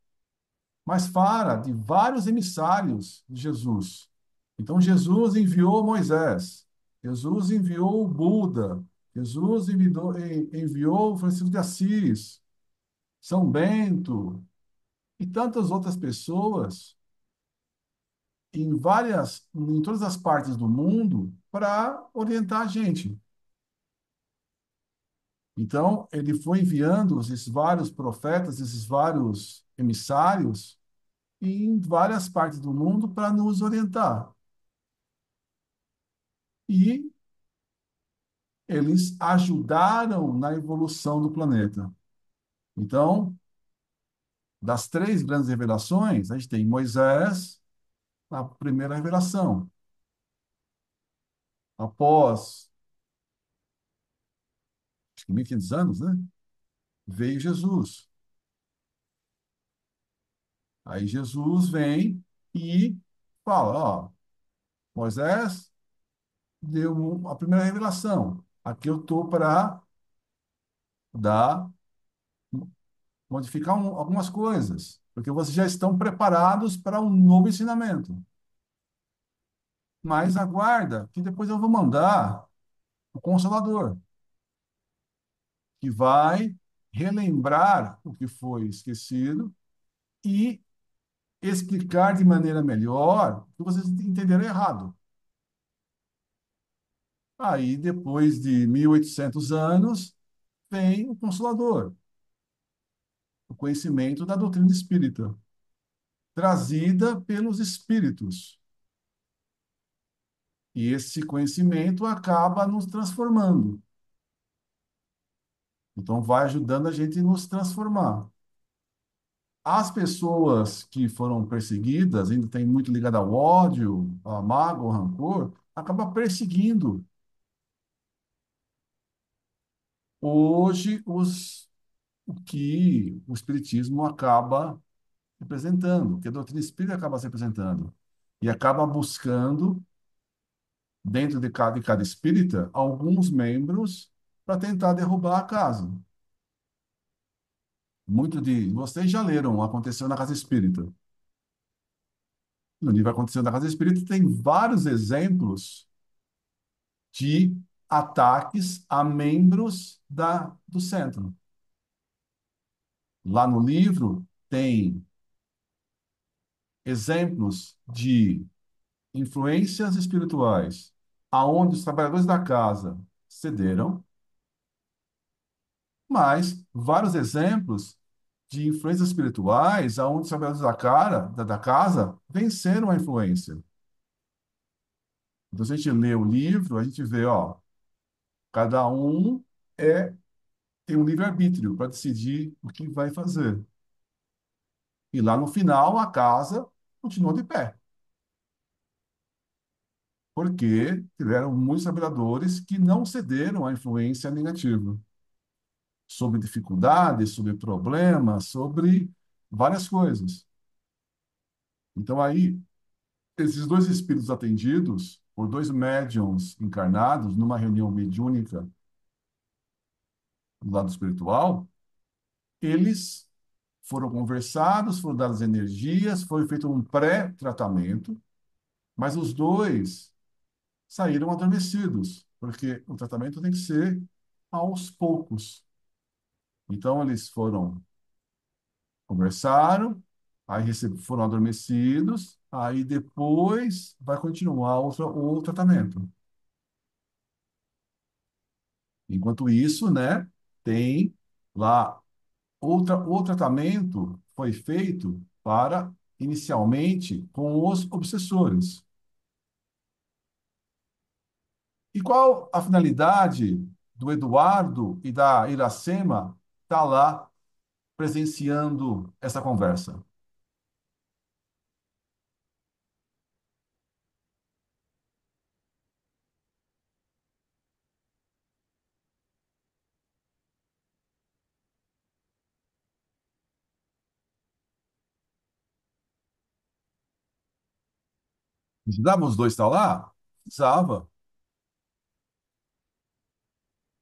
mas fala de vários emissários de Jesus. Então, Jesus enviou Moisés, Jesus enviou o Buda, Jesus enviou Francisco de Assis, São Bento e tantas outras pessoas em todas as partes do mundo para orientar a gente. Então, ele foi enviando esses vários profetas, esses vários emissários em várias partes do mundo para nos orientar. E eles ajudaram na evolução do planeta. Então, das três grandes revelações, a gente tem Moisés, na primeira revelação. Após, acho que 1.500 anos, né? Veio Jesus. Aí Jesus vem e fala, ó, Moisés deu a primeira revelação. Aqui eu estou para dar, modificar algumas coisas, porque vocês já estão preparados para um novo ensinamento. Mas aguarda, que depois eu vou mandar o Consolador, que vai relembrar o que foi esquecido e explicar de maneira melhor o que vocês entenderam errado. Aí, depois de 1.800 anos, vem o Consolador, o conhecimento da doutrina espírita, trazida pelos espíritos. E esse conhecimento acaba nos transformando. Então, vai ajudando a gente a nos transformar. As pessoas que foram perseguidas, ainda tem muito ligado ao ódio, à mágoa, ao rancor, acaba perseguindo. Hoje, o que o Espiritismo acaba representando, o que a doutrina espírita acaba se representando. E acaba buscando, dentro de cada espírita, alguns membros para tentar derrubar a casa. Muito de vocês já leram Aconteceu na Casa Espírita. No livro Aconteceu na Casa Espírita tem vários exemplos de ataques a membros do centro. Lá no livro tem exemplos de influências espirituais aonde os trabalhadores da casa cederam, mas vários exemplos de influências espirituais aonde os trabalhadores da casa venceram a influência. Então, se a gente lê o livro, a gente vê, ó, cada um tem um livre-arbítrio para decidir o que vai fazer. E lá no final, a casa continuou de pé, porque tiveram muitos trabalhadores que não cederam à influência negativa. sobre dificuldades, sobre problemas, sobre várias coisas. Então, aí, esses dois espíritos atendidos por dois médiums encarnados numa reunião mediúnica do lado espiritual, eles foram conversados, foram dadas energias, foi feito um pré-tratamento, mas os dois saíram adormecidos, porque o tratamento tem que ser aos poucos. Então, eles foram, conversaram, aí foram adormecidos, aí depois vai continuar o tratamento. Enquanto isso, né, tem lá o tratamento foi feito para, inicialmente, com os obsessores. E qual a finalidade do Eduardo e da Iracema estar lá presenciando essa conversa? Precisava os dois estar lá? Precisava.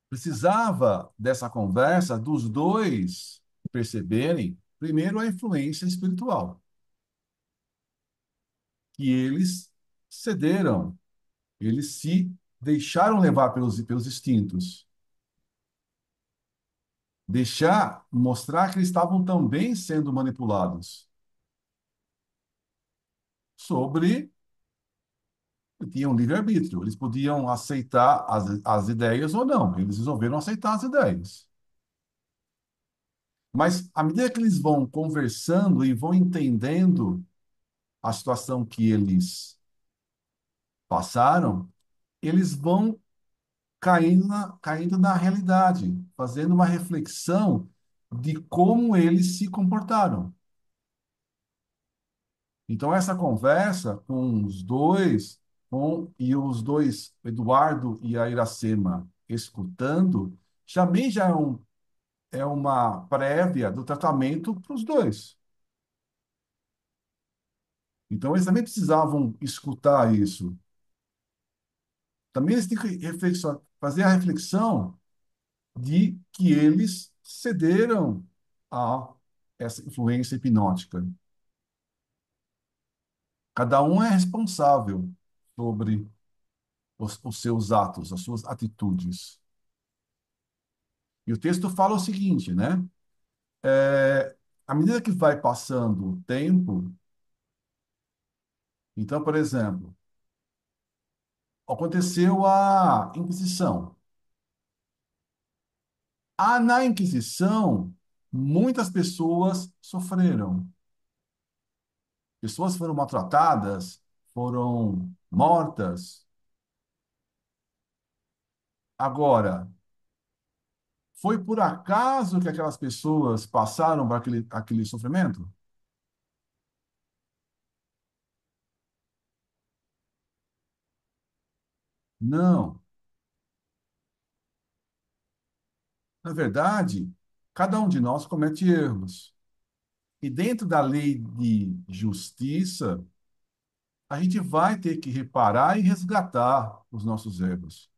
Precisava dessa conversa dos dois perceberem, primeiro, a influência espiritual, que eles cederam, eles se deixaram levar pelos instintos. Mostrar que eles estavam também sendo manipulados sobre, tinham livre-arbítrio, eles podiam aceitar as ideias ou não, eles resolveram aceitar as ideias. Mas, à medida que eles vão conversando e vão entendendo a situação que eles passaram, eles vão caindo na realidade, fazendo uma reflexão de como eles se comportaram. Então, essa conversa com os dois, e os dois, Eduardo e a Iracema, escutando, também já é uma prévia do tratamento para os dois. Então, eles também precisavam escutar isso. Também eles têm que fazer a reflexão de que eles cederam a essa influência hipnótica. Cada um é responsável sobre os seus atos, as suas atitudes. E o texto fala o seguinte, né? À medida que vai passando o tempo, então, por exemplo, aconteceu a Inquisição. Na Inquisição, muitas pessoas sofreram. Pessoas foram maltratadas, foram mortas. Agora, foi por acaso que aquelas pessoas passaram por aquele sofrimento? Não. Na verdade, cada um de nós comete erros. E dentro da lei de justiça, a gente vai ter que reparar e resgatar os nossos erros.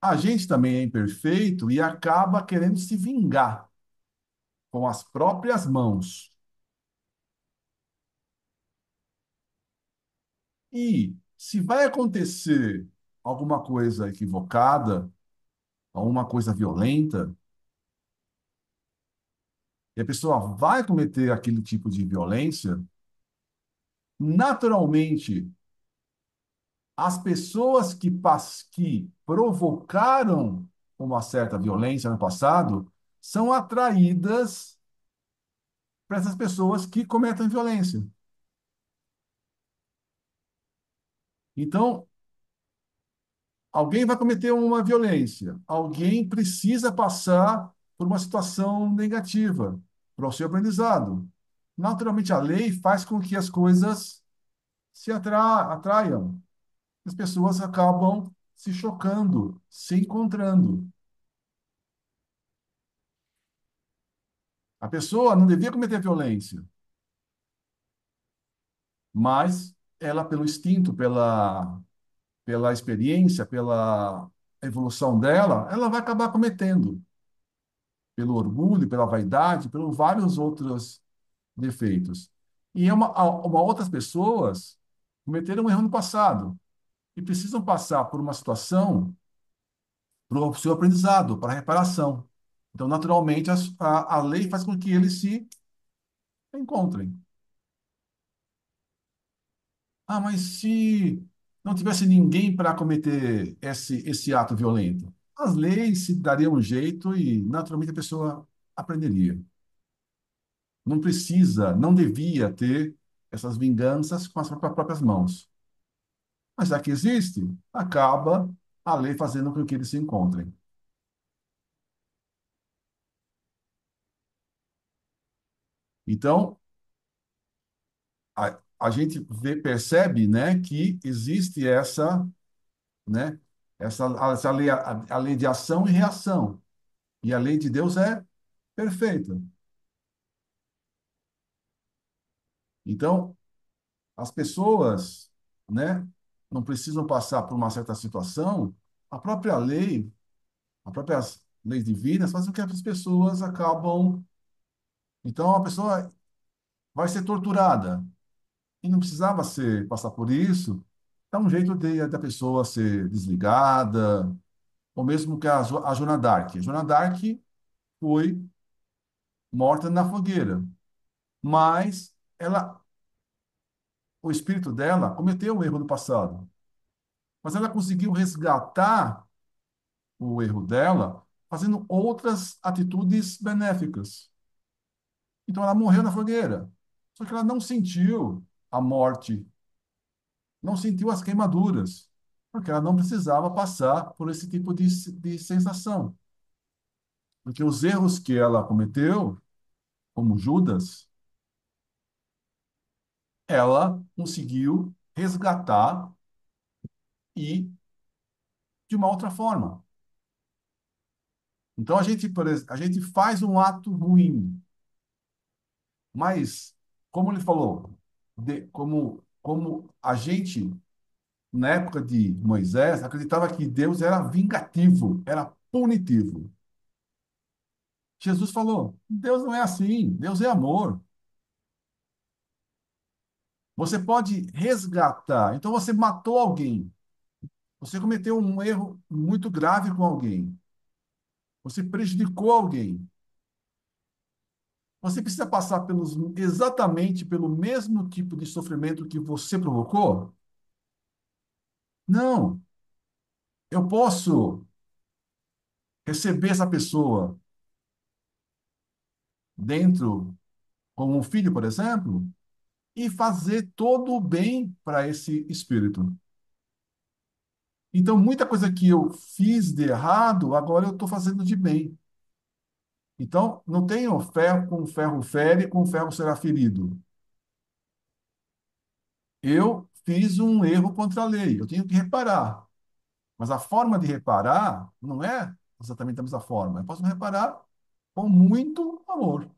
A gente também é imperfeito e acaba querendo se vingar com as próprias mãos. E se vai acontecer alguma coisa equivocada, alguma coisa violenta, e a pessoa vai cometer aquele tipo de violência, naturalmente, as pessoas que provocaram uma certa violência no passado são atraídas para essas pessoas que cometem violência. Então, alguém vai cometer uma violência, alguém precisa passar por uma situação negativa para o seu aprendizado. Naturalmente, a lei faz com que as coisas se atraiam. As pessoas acabam se chocando, se encontrando. A pessoa não devia cometer violência, mas ela, pelo instinto, pela experiência, pela evolução dela, ela vai acabar cometendo, pelo orgulho, pela vaidade, pelos vários outros defeitos. E outras pessoas cometeram um erro no passado e precisam passar por uma situação para o seu aprendizado, para a reparação. Então, naturalmente, a lei faz com que eles se encontrem. Ah, mas se não tivesse ninguém para cometer esse ato violento, as leis se dariam um jeito e, naturalmente, a pessoa aprenderia. Não precisa, não devia ter essas vinganças com as próprias mãos. Mas já que existe, acaba a lei fazendo com que eles se encontrem. Então, a gente percebe, né, que existe né, essa lei, a lei de ação e reação. E a lei de Deus é perfeita. Então, as pessoas, né, não precisam passar por uma certa situação. A própria lei, as próprias leis divinas fazem com que as pessoas acabam. Então, a pessoa vai ser torturada e não precisava passar por isso. Dá um jeito da pessoa ser desligada, ou mesmo que a Joana d'Arc. A Joana d'Arc foi morta na fogueira, mas o espírito dela cometeu um erro no passado, mas ela conseguiu resgatar o erro dela fazendo outras atitudes benéficas. Então ela morreu na fogueira, só que ela não sentiu a morte, não sentiu as queimaduras, porque ela não precisava passar por esse tipo de sensação. Porque os erros que ela cometeu, como Judas, ela conseguiu resgatar e de uma outra forma. Então a gente faz um ato ruim, mas como ele falou, como a gente na época de Moisés acreditava que Deus era vingativo, era punitivo. Jesus falou: Deus não é assim, Deus é amor. Você pode resgatar. Então você matou alguém, você cometeu um erro muito grave com alguém, você prejudicou alguém. Você precisa passar exatamente pelo mesmo tipo de sofrimento que você provocou? Não. Eu posso receber essa pessoa dentro, como um filho, por exemplo, e fazer todo o bem para esse espírito. Então, muita coisa que eu fiz de errado, agora eu estou fazendo de bem. Então, não tenho ferro com ferro fere, com ferro será ferido. Eu fiz um erro contra a lei, eu tenho que reparar. Mas a forma de reparar não é exatamente a mesma forma. Eu posso reparar com muito amor.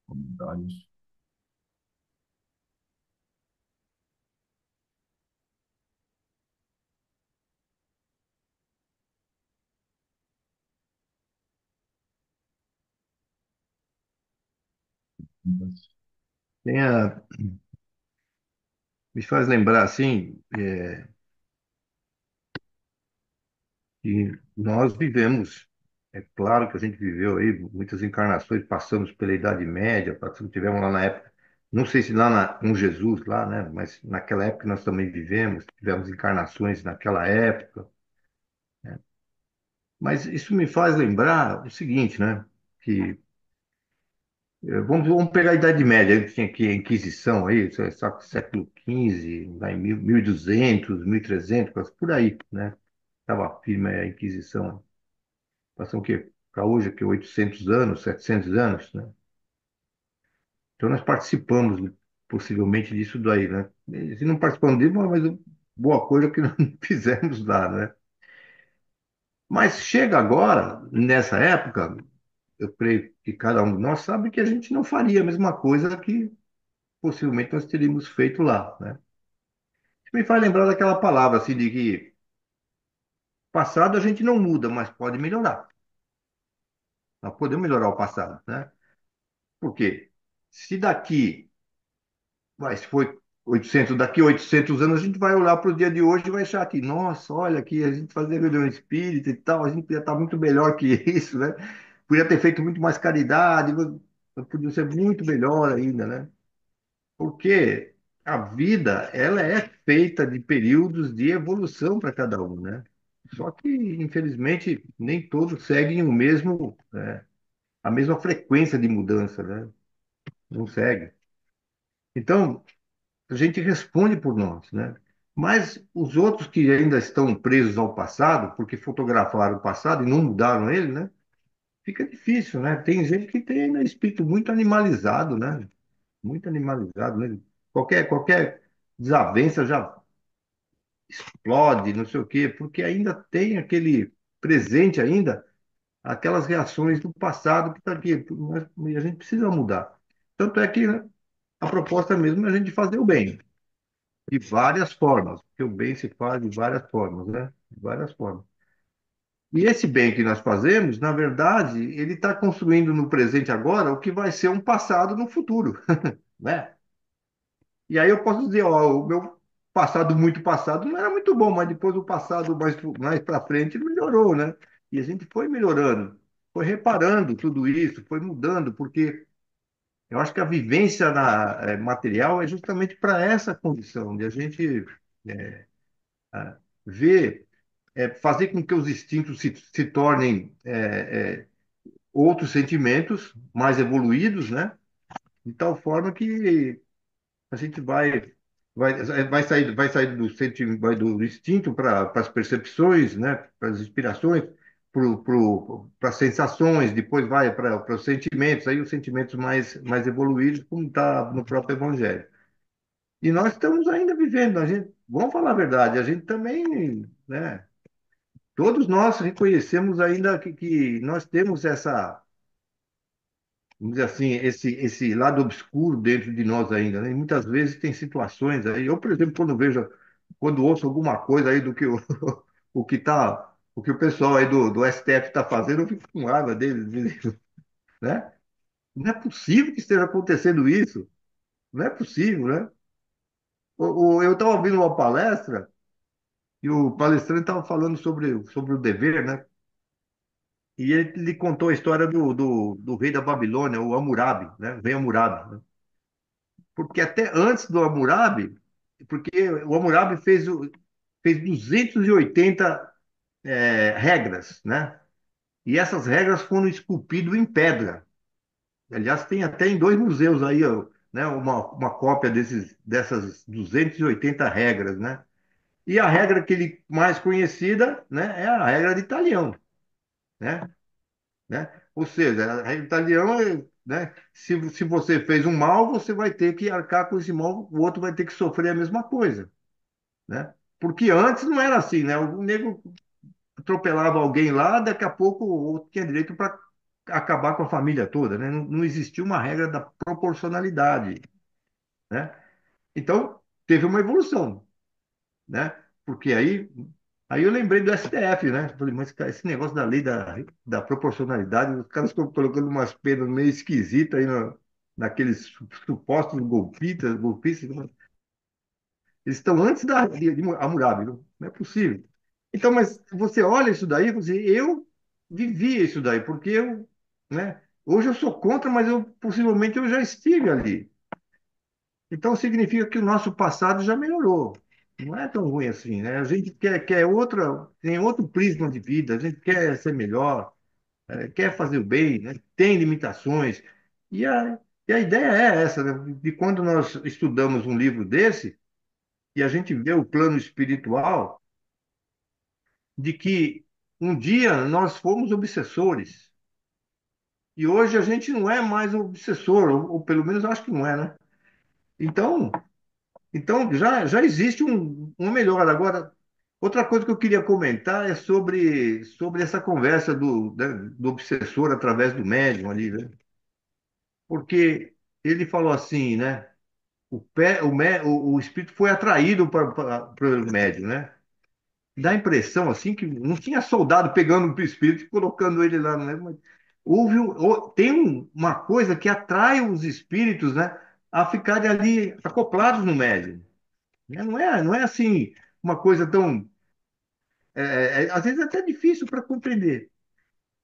Comentários. Tem me faz lembrar assim, que nós vivemos, é claro que a gente viveu aí muitas encarnações, passamos pela Idade Média, passamos, tivemos lá na época, não sei se lá com Jesus lá, né? Mas naquela época nós também vivemos, tivemos encarnações naquela época. Mas isso me faz lembrar o seguinte, né? Que vamos pegar a Idade Média, que tinha aqui a Inquisição aí, só que século XV, lá em 1200, 1300, por aí, né? Estava firme a Inquisição. Passam o quê? Para hoje, que 800 anos, 700 anos, né? Então nós participamos possivelmente disso daí, né? E se não participamos disso, mas boa coisa que não fizemos lá, né? Mas chega agora, nessa época, eu creio que cada um de nós sabe que a gente não faria a mesma coisa que possivelmente nós teríamos feito lá, né? Isso me faz lembrar daquela palavra assim de que passado a gente não muda, mas pode melhorar. Nós podemos melhorar o passado, né? Por quê? Se daqui, se foi 800, daqui a 800 anos, a gente vai olhar para o dia de hoje e vai achar que, nossa, olha aqui, a gente fazia reunião espírita e tal, a gente podia estar muito melhor que isso, né? Podia ter feito muito mais caridade, podia ser muito melhor ainda, né? Porque a vida, ela é feita de períodos de evolução para cada um, né? Só que, infelizmente, nem todos seguem o mesmo, a mesma frequência de mudança, né? Não segue. Então, a gente responde por nós, né? Mas os outros que ainda estão presos ao passado, porque fotografaram o passado e não mudaram ele, né? Fica difícil, né? Tem gente que tem ainda espírito muito animalizado, né? Muito animalizado, né? Qualquer desavença já explode, não sei o quê, porque ainda tem aquele presente ainda, aquelas reações do passado que está aqui, e a gente precisa mudar. Tanto é que, né, a proposta mesmo é a gente fazer o bem, de várias formas, porque o bem se faz de várias formas, né? De várias formas. E esse bem que nós fazemos, na verdade, ele está construindo no presente agora o que vai ser um passado no futuro, né? E aí eu posso dizer, ó, o meu passado, muito passado, não era muito bom, mas depois o passado mais para frente melhorou, né? E a gente foi melhorando, foi reparando tudo isso, foi mudando, porque eu acho que a vivência material é justamente para essa condição, de a gente é, ver, fazer com que os instintos se tornem outros sentimentos mais evoluídos, né? De tal forma que a gente vai sair do instinto para as percepções, né? Para as inspirações, para as sensações, depois vai para os sentimentos, aí os sentimentos mais evoluídos, como está no próprio Evangelho. E nós estamos ainda vivendo, vamos falar a verdade, a gente também, né? Todos nós reconhecemos ainda que nós temos vamos dizer assim, esse lado obscuro dentro de nós ainda, né? E muitas vezes tem situações aí. Eu, por exemplo, quando ouço alguma coisa aí do que o que o pessoal aí do STF está fazendo, eu fico com raiva deles, né? Não é possível que esteja acontecendo isso. Não é possível, né? Eu estava ouvindo uma palestra e o palestrante estava falando sobre o dever, né? E ele contou a história do rei da Babilônia, o Hammurabi, né? O rei Hammurabi, né? Porque até antes do Hammurabi, porque o Hammurabi fez 280 regras, né? E essas regras foram esculpidas em pedra. Aliás, tem até em dois museus aí, ó, né, uma cópia dessas 280 regras, né? E a regra que ele mais conhecida, né, é a regra de Italião, né? Né? Ou seja, a regra de Italião é, né, se você fez um mal, você vai ter que arcar com esse mal, o outro vai ter que sofrer a mesma coisa, né? Porque antes não era assim, né? O nego atropelava alguém lá, daqui a pouco o outro tinha direito para acabar com a família toda, né? Não existia uma regra da proporcionalidade, né? Então, teve uma evolução, né? Porque aí eu lembrei do STF, né? Falei, mas cara, esse negócio da lei da proporcionalidade, os caras estão colocando umas penas meio esquisitas aí naqueles supostos golpistas, eles estão antes de Hammurabi, não é possível. Então, mas você olha isso daí, você, eu vivi isso daí, porque né, hoje eu sou contra, mas possivelmente eu já estive ali. Então significa que o nosso passado já melhorou. Não é tão ruim assim, né? A gente quer tem outro prisma de vida, a gente quer ser melhor, quer fazer o bem, né? Tem limitações. E a ideia é essa, né? De quando nós estudamos um livro desse, e a gente vê o plano espiritual, de que um dia nós fomos obsessores, E hoje a gente não é mais obsessor, ou pelo menos eu acho que não é, né? Então, já existe uma melhora. Agora, outra coisa que eu queria comentar é sobre essa conversa do obsessor através do médium ali, né? Porque ele falou assim, né? O espírito foi atraído para o médium, né? Dá a impressão assim que não tinha soldado pegando o espírito e colocando ele lá, né? Mas tem uma coisa que atrai os espíritos, né? A ficarem ali acoplados no médium, né? Não é assim uma coisa tão. Às vezes é até difícil para compreender.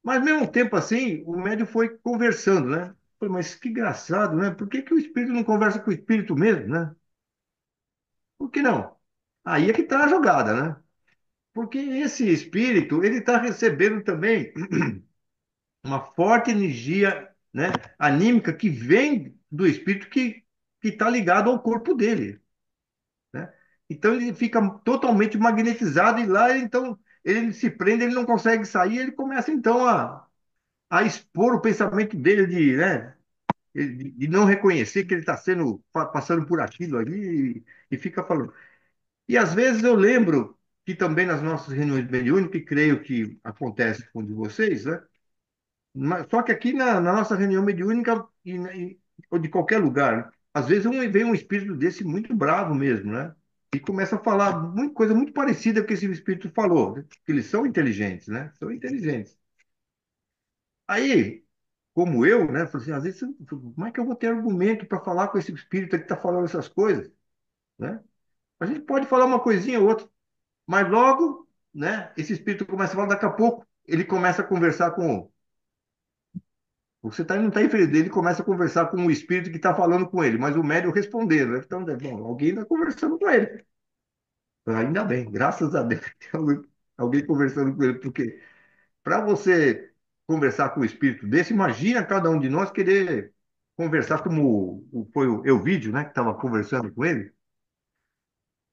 Mas, ao mesmo tempo, assim, o médium foi conversando, né? Falei, mas que engraçado, né? Por que que o espírito não conversa com o espírito mesmo, né? Por que não? Aí é que está a jogada, né? Porque esse espírito, ele está recebendo também uma forte energia, né, anímica que vem do espírito que está ligado ao corpo dele, né? Então ele fica totalmente magnetizado e lá, então, ele se prende, ele não consegue sair, ele começa então a expor o pensamento dele de, né, de não reconhecer que ele está sendo passando por aquilo ali e fica falando. E às vezes eu lembro que também nas nossas reuniões mediúnicas, que creio que acontece com o de vocês, né? Só que aqui na nossa reunião mediúnica, ou de qualquer lugar, né? Às vezes vem um espírito desse muito bravo mesmo, né? E começa a falar coisa muito parecida com o que esse espírito falou, né? Que eles são inteligentes, né? São inteligentes. Aí, como eu, né? Falei assim, às vezes, como é que eu vou ter argumento para falar com esse espírito que está falando essas coisas, né? A gente pode falar uma coisinha ou outra, mas logo, né? Esse espírito começa a falar, daqui a pouco ele começa a conversar com. Você não está enfrentando, ele começa a conversar com o espírito que está falando com ele, mas o médium respondendo, né? Então, bom, alguém está conversando com ele. Ainda bem, graças a Deus, tem alguém conversando com ele, porque para você conversar com o espírito desse, imagina cada um de nós querer conversar como foi o Euvídio, né, que estava conversando com ele.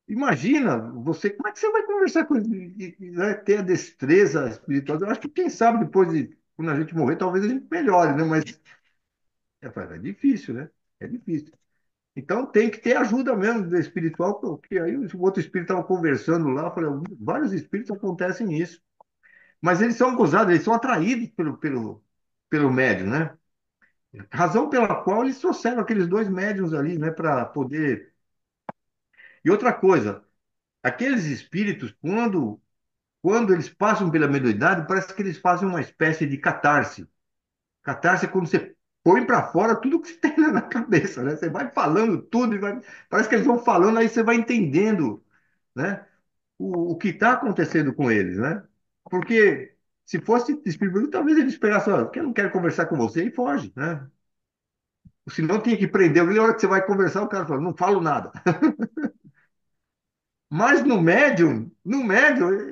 Imagina você, como é que você vai conversar com ele, né, ter a destreza espiritual? Eu acho que quem sabe depois de quando a gente morrer, talvez a gente melhore, né? Mas é difícil, né? É difícil. Então tem que ter ajuda mesmo do espiritual, porque aí o outro espírito estava conversando lá, eu falei, vários espíritos acontecem isso. Mas eles são gozados, eles são atraídos pelo médium, né? Razão pela qual eles trouxeram aqueles dois médiums ali, né, para poder. E outra coisa, aqueles espíritos, quando eles passam pela mediunidade, parece que eles fazem uma espécie de catarse. Catarse é quando você põe para fora tudo que você tem na cabeça, né? Você vai falando tudo e parece que eles vão falando, aí você vai entendendo, né? O que está acontecendo com eles, né? Porque se fosse espírito, talvez ele esperasse, ó, porque eu não quero conversar com você e foge, né? Senão tinha que prender alguém, na hora que você vai conversar, o cara fala, não falo nada. Mas no médium,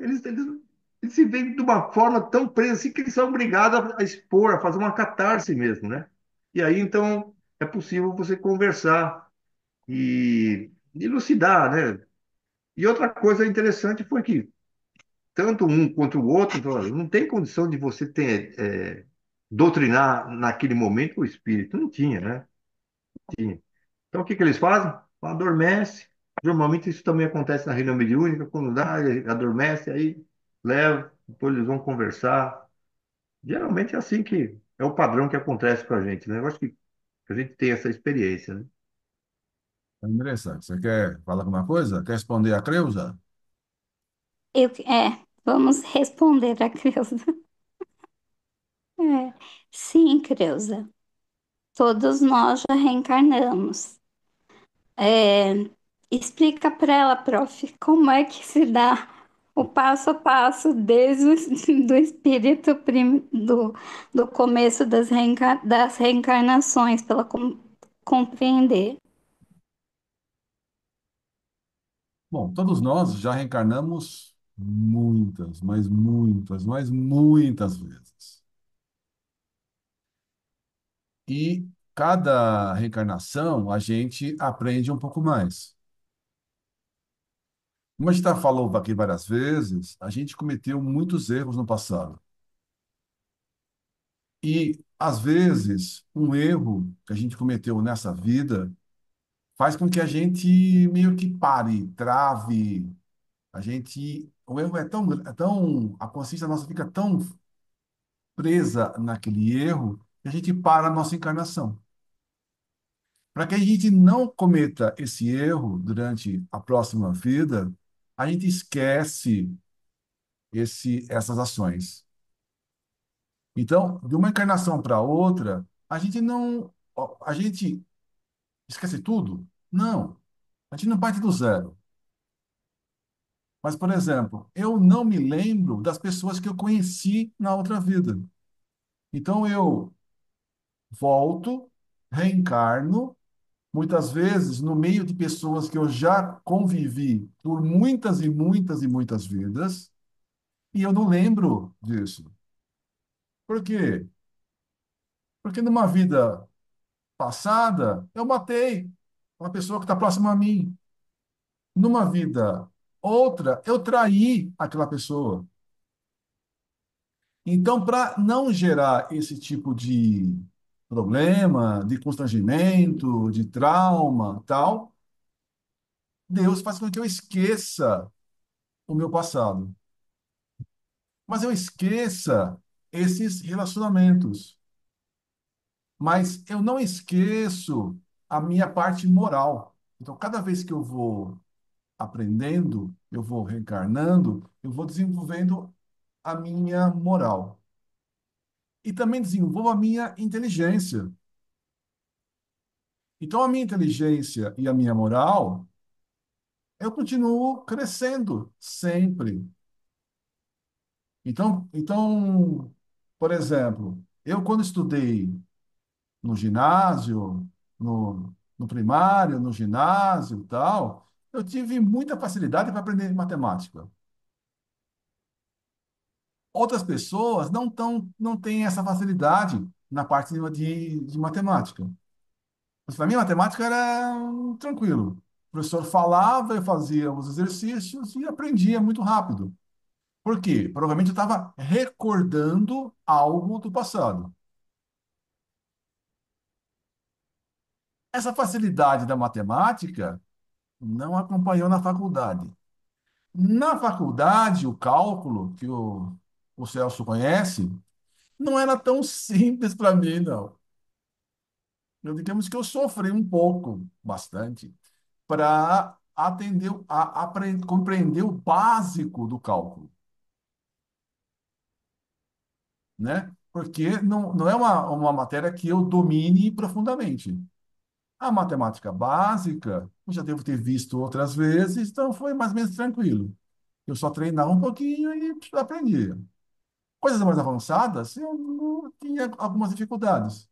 eles se veem de uma forma tão presa assim que eles são obrigados a expor, a fazer uma catarse mesmo, né? E aí, então, é possível você conversar e elucidar, né? E outra coisa interessante foi que tanto um quanto o outro falaram, não tem condição de você doutrinar naquele momento o espírito. Não tinha, né? Tinha. Então, o que que eles fazem? Adormece. Normalmente isso também acontece na reunião mediúnica, quando dá, ele adormece, aí leva, depois eles vão conversar. Geralmente é assim que é o padrão que acontece com a gente, né? Eu acho que a gente tem essa experiência, né? É interessante. Você quer falar alguma coisa? Quer responder a Creuza? Vamos responder a Creuza. É, sim, Creuza. Todos nós já reencarnamos. É, explica para ela, prof, como é que se dá o passo a passo desde do espírito do começo das reencarnações, para ela compreender. Bom, todos nós já reencarnamos muitas, mas muitas vezes. E cada reencarnação a gente aprende um pouco mais. Como a gente já falou aqui várias vezes, a gente cometeu muitos erros no passado. E, às vezes, um erro que a gente cometeu nessa vida faz com que a gente meio que pare, trave. O erro a consciência nossa fica tão presa naquele erro que a gente para a nossa encarnação. Para que a gente não cometa esse erro durante a próxima vida, a gente esquece essas ações. Então, de uma encarnação para outra, a gente não, a gente esquece tudo? Não, a gente não parte do zero. Mas, por exemplo, eu não me lembro das pessoas que eu conheci na outra vida. Então, eu volto, reencarno, muitas vezes no meio de pessoas que eu já convivi por muitas e muitas e muitas vidas, e eu não lembro disso. Por quê? Porque numa vida passada, eu matei uma pessoa que está próxima a mim. Numa vida outra, eu traí aquela pessoa. Então, para não gerar esse tipo de problema, de constrangimento, de trauma, tal, Deus faz com que eu esqueça o meu passado. Mas eu esqueça esses relacionamentos. Mas eu não esqueço a minha parte moral. Então, cada vez que eu vou aprendendo, eu vou reencarnando, eu vou desenvolvendo a minha moral. E também desenvolvo a minha inteligência. Então, a minha inteligência e a minha moral, eu continuo crescendo sempre. Então, por exemplo, eu quando estudei no ginásio, no primário, no ginásio e tal, eu tive muita facilidade para aprender matemática. Outras pessoas não têm essa facilidade na parte de matemática. Mas para mim, matemática era tranquilo. O professor falava, eu fazia os exercícios e aprendia muito rápido. Por quê? Provavelmente eu estava recordando algo do passado. Essa facilidade da matemática não acompanhou na faculdade. Na faculdade, o cálculo, o Celso conhece, não era tão simples para mim, não. Digamos que eu sofri um pouco, bastante, para compreender o básico do cálculo, né? Porque não é uma matéria que eu domine profundamente. A matemática básica, eu já devo ter visto outras vezes, então foi mais ou menos tranquilo. Eu só treinava um pouquinho e aprendia. Coisas mais avançadas, eu não tinha algumas dificuldades.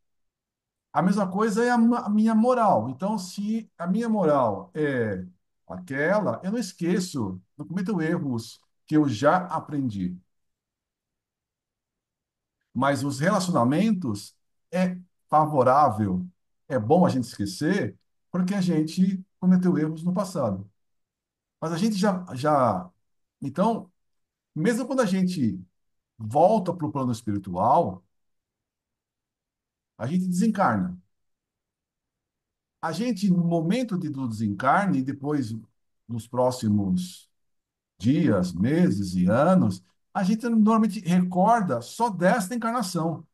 A mesma coisa é a minha moral. Então, se a minha moral é aquela, eu não esqueço, não cometo erros que eu já aprendi. Mas os relacionamentos é favorável, é bom a gente esquecer, porque a gente cometeu erros no passado. Mas a gente já. Então, mesmo quando a gente volta para o plano espiritual, a gente desencarna. A gente, no momento do desencarne, e depois, nos próximos dias, meses e anos, a gente normalmente recorda só desta encarnação.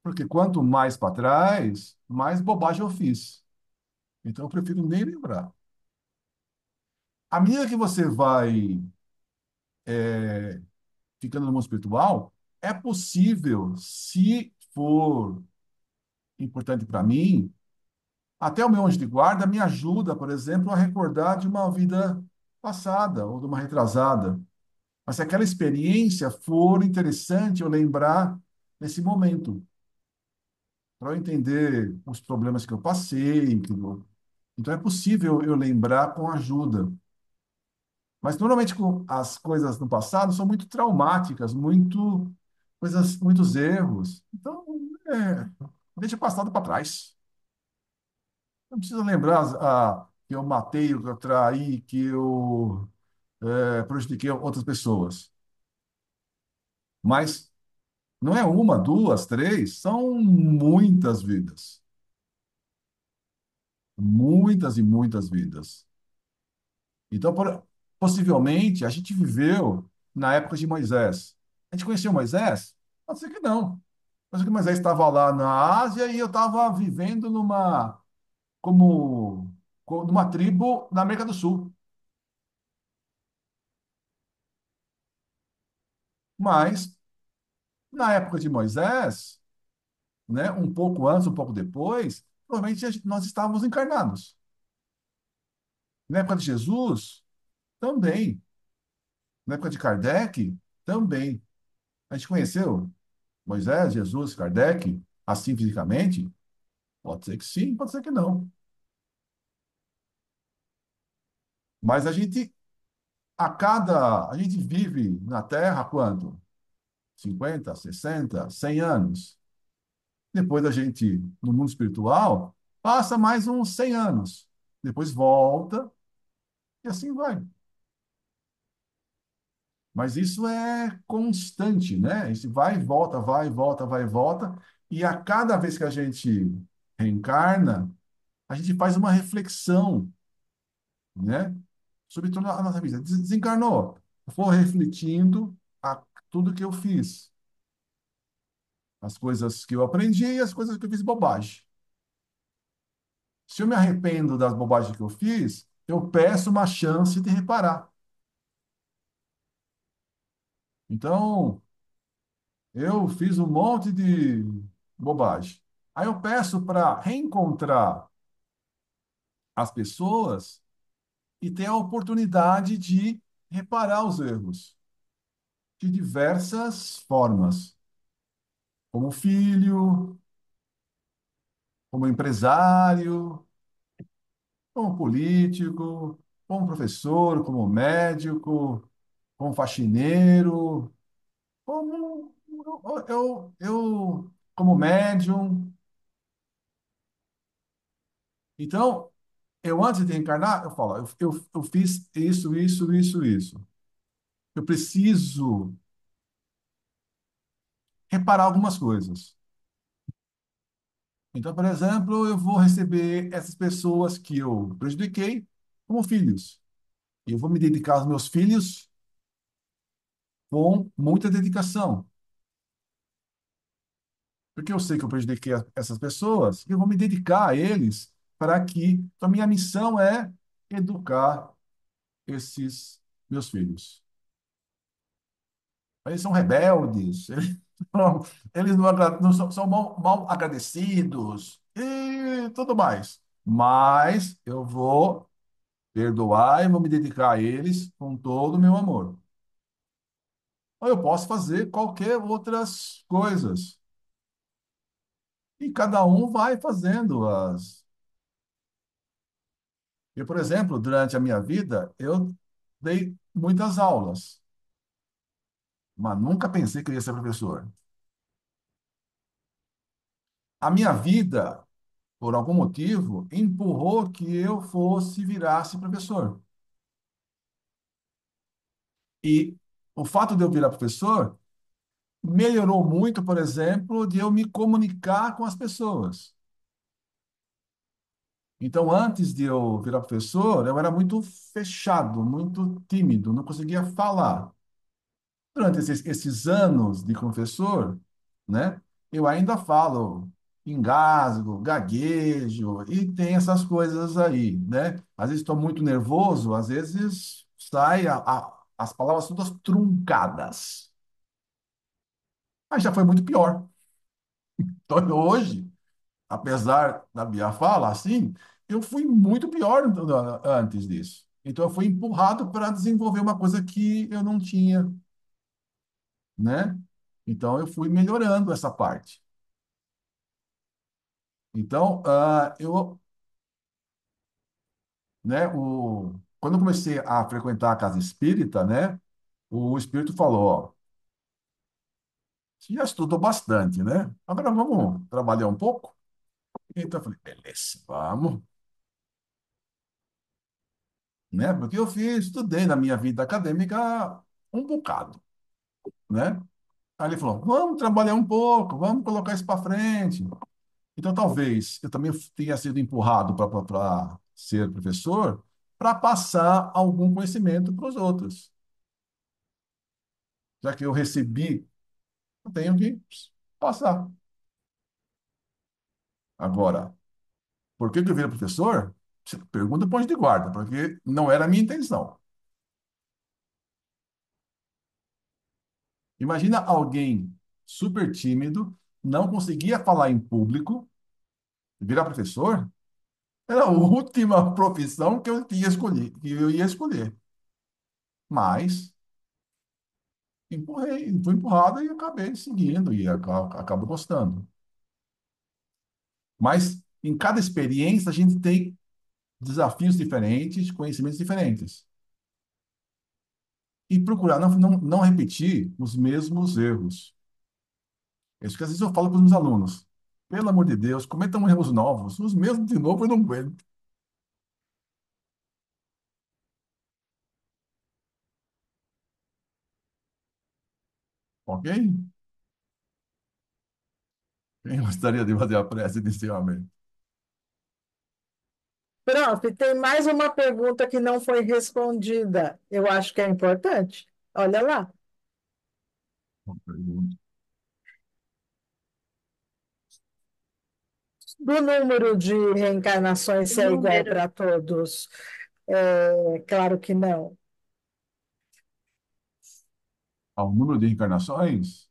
Porque quanto mais para trás, mais bobagem eu fiz. Então, eu prefiro nem lembrar. À medida que você vai ficando no mundo espiritual, é possível, se for importante para mim, até o meu anjo de guarda me ajuda, por exemplo, a recordar de uma vida passada ou de uma retrasada. Mas se aquela experiência for interessante eu lembrar nesse momento, para eu entender os problemas que eu passei, então é possível eu lembrar com ajuda. Mas normalmente as coisas no passado são muito traumáticas, muitos erros. Então, é, deixa o passado para trás. Não precisa lembrar que eu matei, que eu traí, que eu prejudiquei outras pessoas. Mas Não é uma, duas, três, são muitas vidas. Muitas e muitas vidas. Então, possivelmente, a gente viveu na época de Moisés. A gente conheceu Moisés? Pode ser que não. Pode ser que Moisés estava lá na Ásia e eu estava vivendo numa tribo na América do Sul. Mas, na época de Moisés, né, um pouco antes, um pouco depois, provavelmente nós estávamos encarnados. Na época de Jesus, também. Na época de Kardec, também. A gente conheceu Moisés, Jesus, Kardec, assim fisicamente? Pode ser que sim, pode ser que não. Mas a gente vive na Terra há quanto? 50, 60, 100 anos. Depois a gente, no mundo espiritual, passa mais uns 100 anos. Depois volta e assim vai. Mas isso é constante, né? Isso vai e volta, vai e volta, vai e volta. E a cada vez que a gente reencarna, a gente faz uma reflexão, né? Sobre toda a nossa vida. Desencarnou. Eu vou refletindo tudo que eu fiz. As coisas que eu aprendi e as coisas que eu fiz bobagem. Se eu me arrependo das bobagens que eu fiz, eu peço uma chance de reparar. Então, eu fiz um monte de bobagem. Aí eu peço para reencontrar as pessoas e ter a oportunidade de reparar os erros de diversas formas, como filho, como empresário, como político, como professor, como médico, como faxineiro, como como médium. Então, eu antes de reencarnar, eu falo, eu fiz isso, isso, isso, isso. Eu preciso reparar algumas coisas. Então, por exemplo, eu vou receber essas pessoas que eu prejudiquei como filhos. E eu vou me dedicar aos meus filhos com muita dedicação. Porque eu sei que eu prejudiquei essas pessoas e eu vou me dedicar a eles para que. Então, minha missão é educar esses meus filhos. Eles são rebeldes, eles não são mal agradecidos e tudo mais. Mas eu vou perdoar e vou me dedicar a eles com todo o meu amor. Ou eu posso fazer qualquer outras coisas. E cada um vai fazendo as. Eu, por exemplo, durante a minha vida, eu dei muitas aulas, mas nunca pensei que eu ia ser professor. A minha vida, por algum motivo, empurrou que eu virasse professor. E o fato de eu virar professor melhorou muito, por exemplo, de eu me comunicar com as pessoas. Então, antes de eu virar professor, eu era muito fechado, muito tímido, não conseguia falar. Durante esses anos de professor, né, eu ainda falo, engasgo, gaguejo, e tem essas coisas aí, né? Às vezes estou muito nervoso, às vezes sai as palavras todas truncadas. Mas já foi muito pior. Então, hoje, apesar da minha fala assim, eu fui muito pior antes disso. Então, eu fui empurrado para desenvolver uma coisa que eu não tinha, né? Então, eu fui melhorando essa parte. Então, né, quando eu comecei a frequentar a casa espírita, né, o espírito falou, ó, você já estudou bastante, né? Agora vamos trabalhar um pouco? Então, eu falei, beleza, vamos, né? Porque estudei na minha vida acadêmica um bocado, né? Aí ele falou: vamos trabalhar um pouco, vamos colocar isso para frente. Então, talvez eu também tenha sido empurrado para ser professor para passar algum conhecimento para os outros. Já que eu recebi, eu tenho que passar. Agora, por que que eu virei professor? Você pergunta para o anjo de guarda, porque não era a minha intenção. Imagina alguém super tímido, não conseguia falar em público, virar professor? Era a última profissão que eu ia escolher, que eu ia escolher. Mas empurrei, fui empurrado e acabei seguindo e acabo gostando. Mas em cada experiência a gente tem desafios diferentes, conhecimentos diferentes. E procurar não repetir os mesmos erros. É isso que às vezes eu falo para os meus alunos. Pelo amor de Deus, cometam erros novos. Os mesmos de novo eu não aguento. Ok? Quem gostaria de fazer a prece inicialmente? Pronto, e tem mais uma pergunta que não foi respondida. Eu acho que é importante. Olha lá. Uma pergunta. Do número de reencarnações, O se é igual número. para todos? É, claro que não. Ao número de encarnações?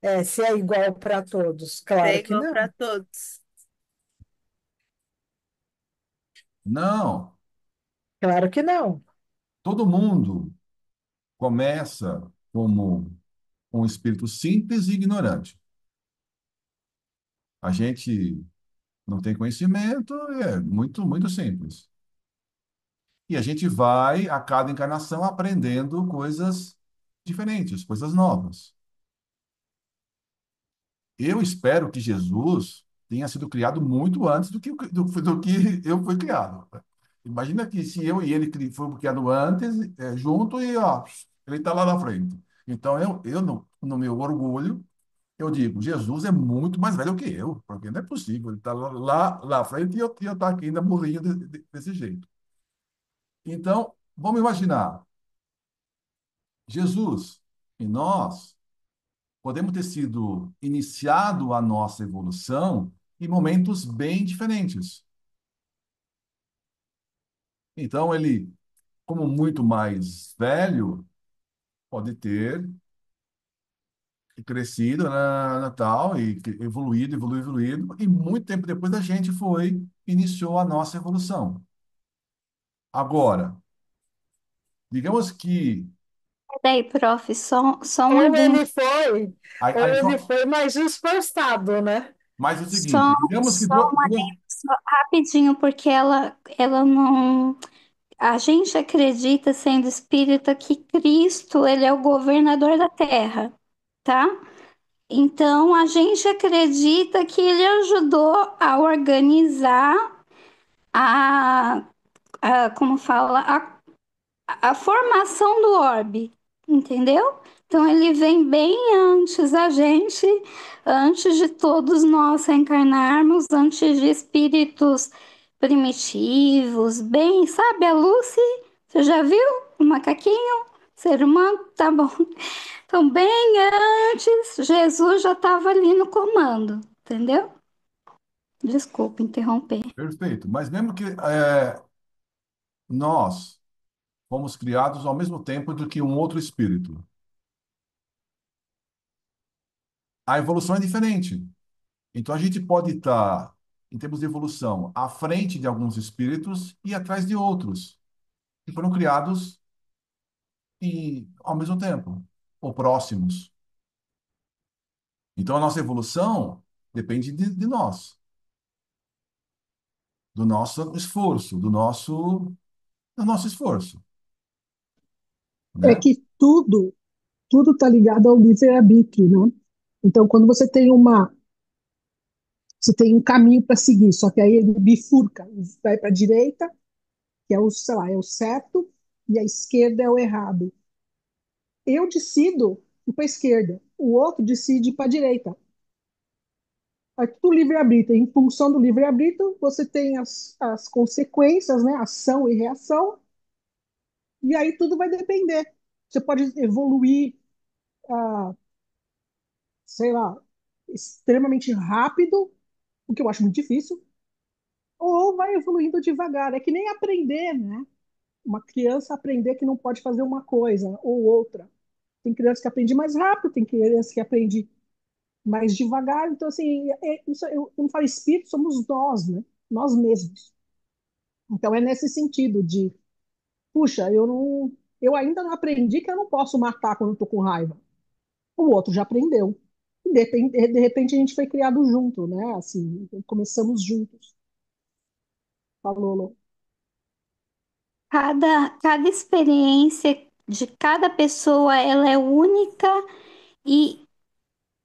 É, se é igual para todos? É Claro que igual para não. todos. Não. Claro que não. Todo mundo começa como um espírito simples e ignorante. A gente não tem conhecimento, é muito, muito simples. E a gente vai, a cada encarnação, aprendendo coisas diferentes, coisas novas. Eu espero que Jesus tenha sido criado muito antes do que eu fui criado. Imagina que se eu e ele fomos criados antes, junto, e ó, ele está lá na frente. Então, eu no meu orgulho, eu digo, Jesus é muito mais velho que eu, porque não é possível. Ele está lá na frente e eu estou aqui ainda burrinho desse jeito. Então, vamos imaginar, Jesus e nós podemos ter sido iniciado a nossa evolução em momentos bem diferentes. Então, ele, como muito mais velho, pode ter crescido, tal, e evoluído, evoluído, evoluído, e muito tempo depois a gente iniciou a nossa evolução. Agora, digamos que Daí, prof, só um Ou adendo, ele foi, ou aí ele só foi mais esforçado, né? mais o só, seguinte, digamos que só um adendo, só rapidinho, porque ela não. A gente acredita, sendo espírita, que Cristo, ele é o governador da Terra, tá? Então, a gente acredita que ele ajudou a organizar a, como fala, a formação do orbe, entendeu? Então ele vem bem antes da gente, antes de todos nós reencarnarmos, antes de espíritos primitivos, bem, sabe a Lucy? Você já viu o macaquinho? Ser humano? Tá bom. Então, bem antes, Jesus já estava ali no comando, entendeu? Desculpa interromper. perfeito, mas mesmo que nós fomos criados ao mesmo tempo do que um outro espírito, a evolução é diferente. Então a gente pode estar, em termos de evolução, à frente de alguns espíritos e atrás de outros, que foram criados ao mesmo tempo, ou próximos. Então a nossa evolução depende de nós, do nosso esforço, do nosso esforço, É né? que tudo está ligado ao livre-arbítrio, né? Então, quando você tem um caminho para seguir, só que aí ele bifurca, vai para a direita, que é o, sei lá, é o certo, e a esquerda é o errado. Eu decido ir para a esquerda. o outro decide para a direita. Aí do livre-arbítrio, em função do livre-arbítrio, você tem as consequências, né? Ação e reação, e aí tudo vai depender. Você pode evoluir, ah, sei lá, extremamente rápido, o que eu acho muito difícil, ou vai evoluindo devagar. É que nem aprender, né? Uma criança aprender que não pode fazer uma coisa ou outra. Tem criança que aprende mais rápido, tem criança que aprende mais devagar. Então, assim, isso, eu não falo espírito, somos nós, né? Nós mesmos. Então, é nesse sentido de, puxa, eu ainda não aprendi que eu não posso matar quando eu tô com raiva. O outro já aprendeu. E de repente a gente foi criado junto, né? Assim, começamos juntos. Falou, Lô. Cada experiência de cada pessoa, ela é única e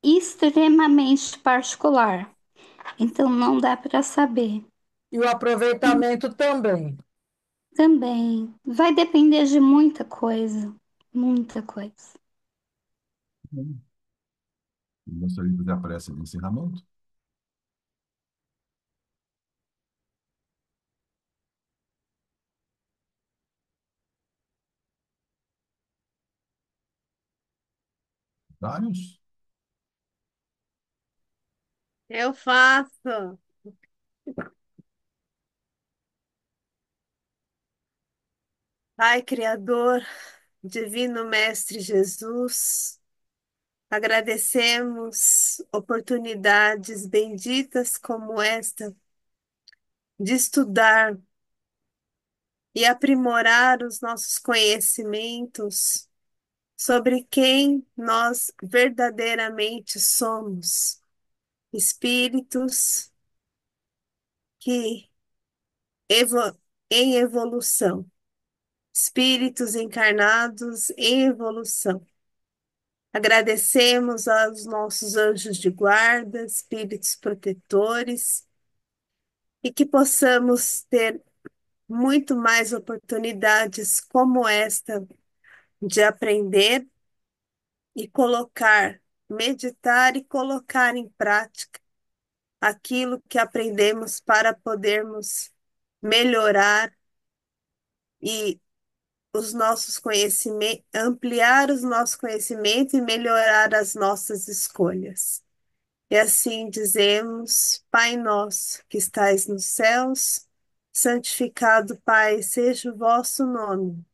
extremamente particular. Então não dá para saber. E o aproveitamento também. Também vai depender de muita coisa, muita coisa. Gostaria de fazer a prece de encerramento? Vários? Eu faço. Pai Criador, Divino Mestre Jesus, agradecemos oportunidades benditas como esta de estudar e aprimorar os nossos conhecimentos sobre quem nós verdadeiramente somos, espíritos que evo em evolução, espíritos encarnados em evolução. Agradecemos aos nossos anjos de guarda, espíritos protetores, e que possamos ter muito mais oportunidades como esta de aprender e colocar, meditar e colocar em prática aquilo que aprendemos para podermos melhorar e os nossos conhecimentos, ampliar os nossos conhecimentos e melhorar as nossas escolhas. E assim dizemos: Pai nosso que estais nos céus, santificado, Pai, seja o vosso nome.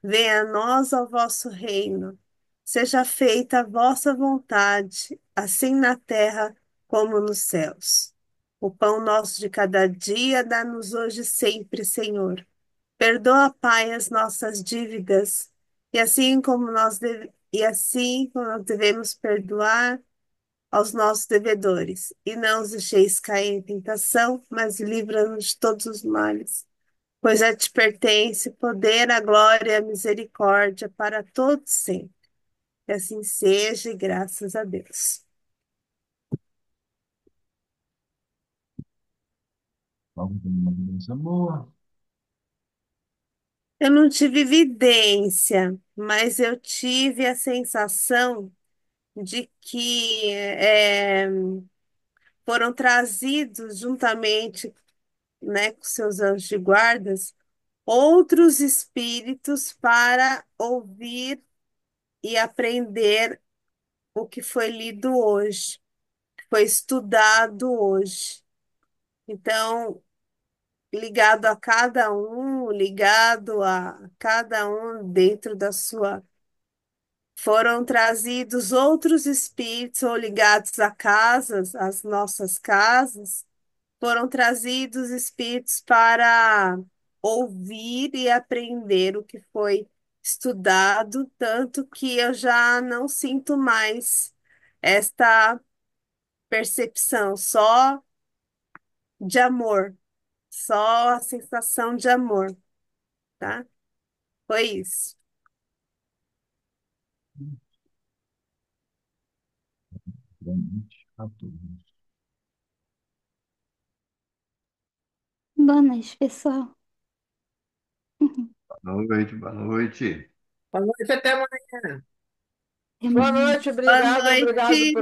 Venha a nós ao vosso reino. Seja feita a vossa vontade, assim na terra como nos céus. O pão nosso de cada dia dá-nos hoje sempre, Senhor. Perdoa, Pai, as nossas dívidas, e assim como nós devemos perdoar aos nossos devedores. E não os deixeis cair em tentação, mas livra-nos de todos os males. Pois a te pertence o poder, a glória e a misericórdia para todos sempre. Que assim seja, e graças a Deus. Vamos ter uma vivência boa. Eu não tive evidência, mas eu tive a sensação de que foram trazidos juntamente, né, com seus anjos de guardas, outros espíritos para ouvir e aprender o que foi lido hoje, foi estudado hoje. Então, ligado a cada um dentro da sua. Foram trazidos outros espíritos ou ligados a casas, as nossas casas, foram trazidos espíritos para ouvir e aprender o que foi estudado, tanto que eu já não sinto mais esta percepção só de amor, só a sensação de amor, tá? Foi isso. Realmente, a todos. Boa noite, pessoal. Boa noite, boa noite. Boa noite, até amanhã. Até Boa mais. noite, Boa obrigado, obrigado, noite.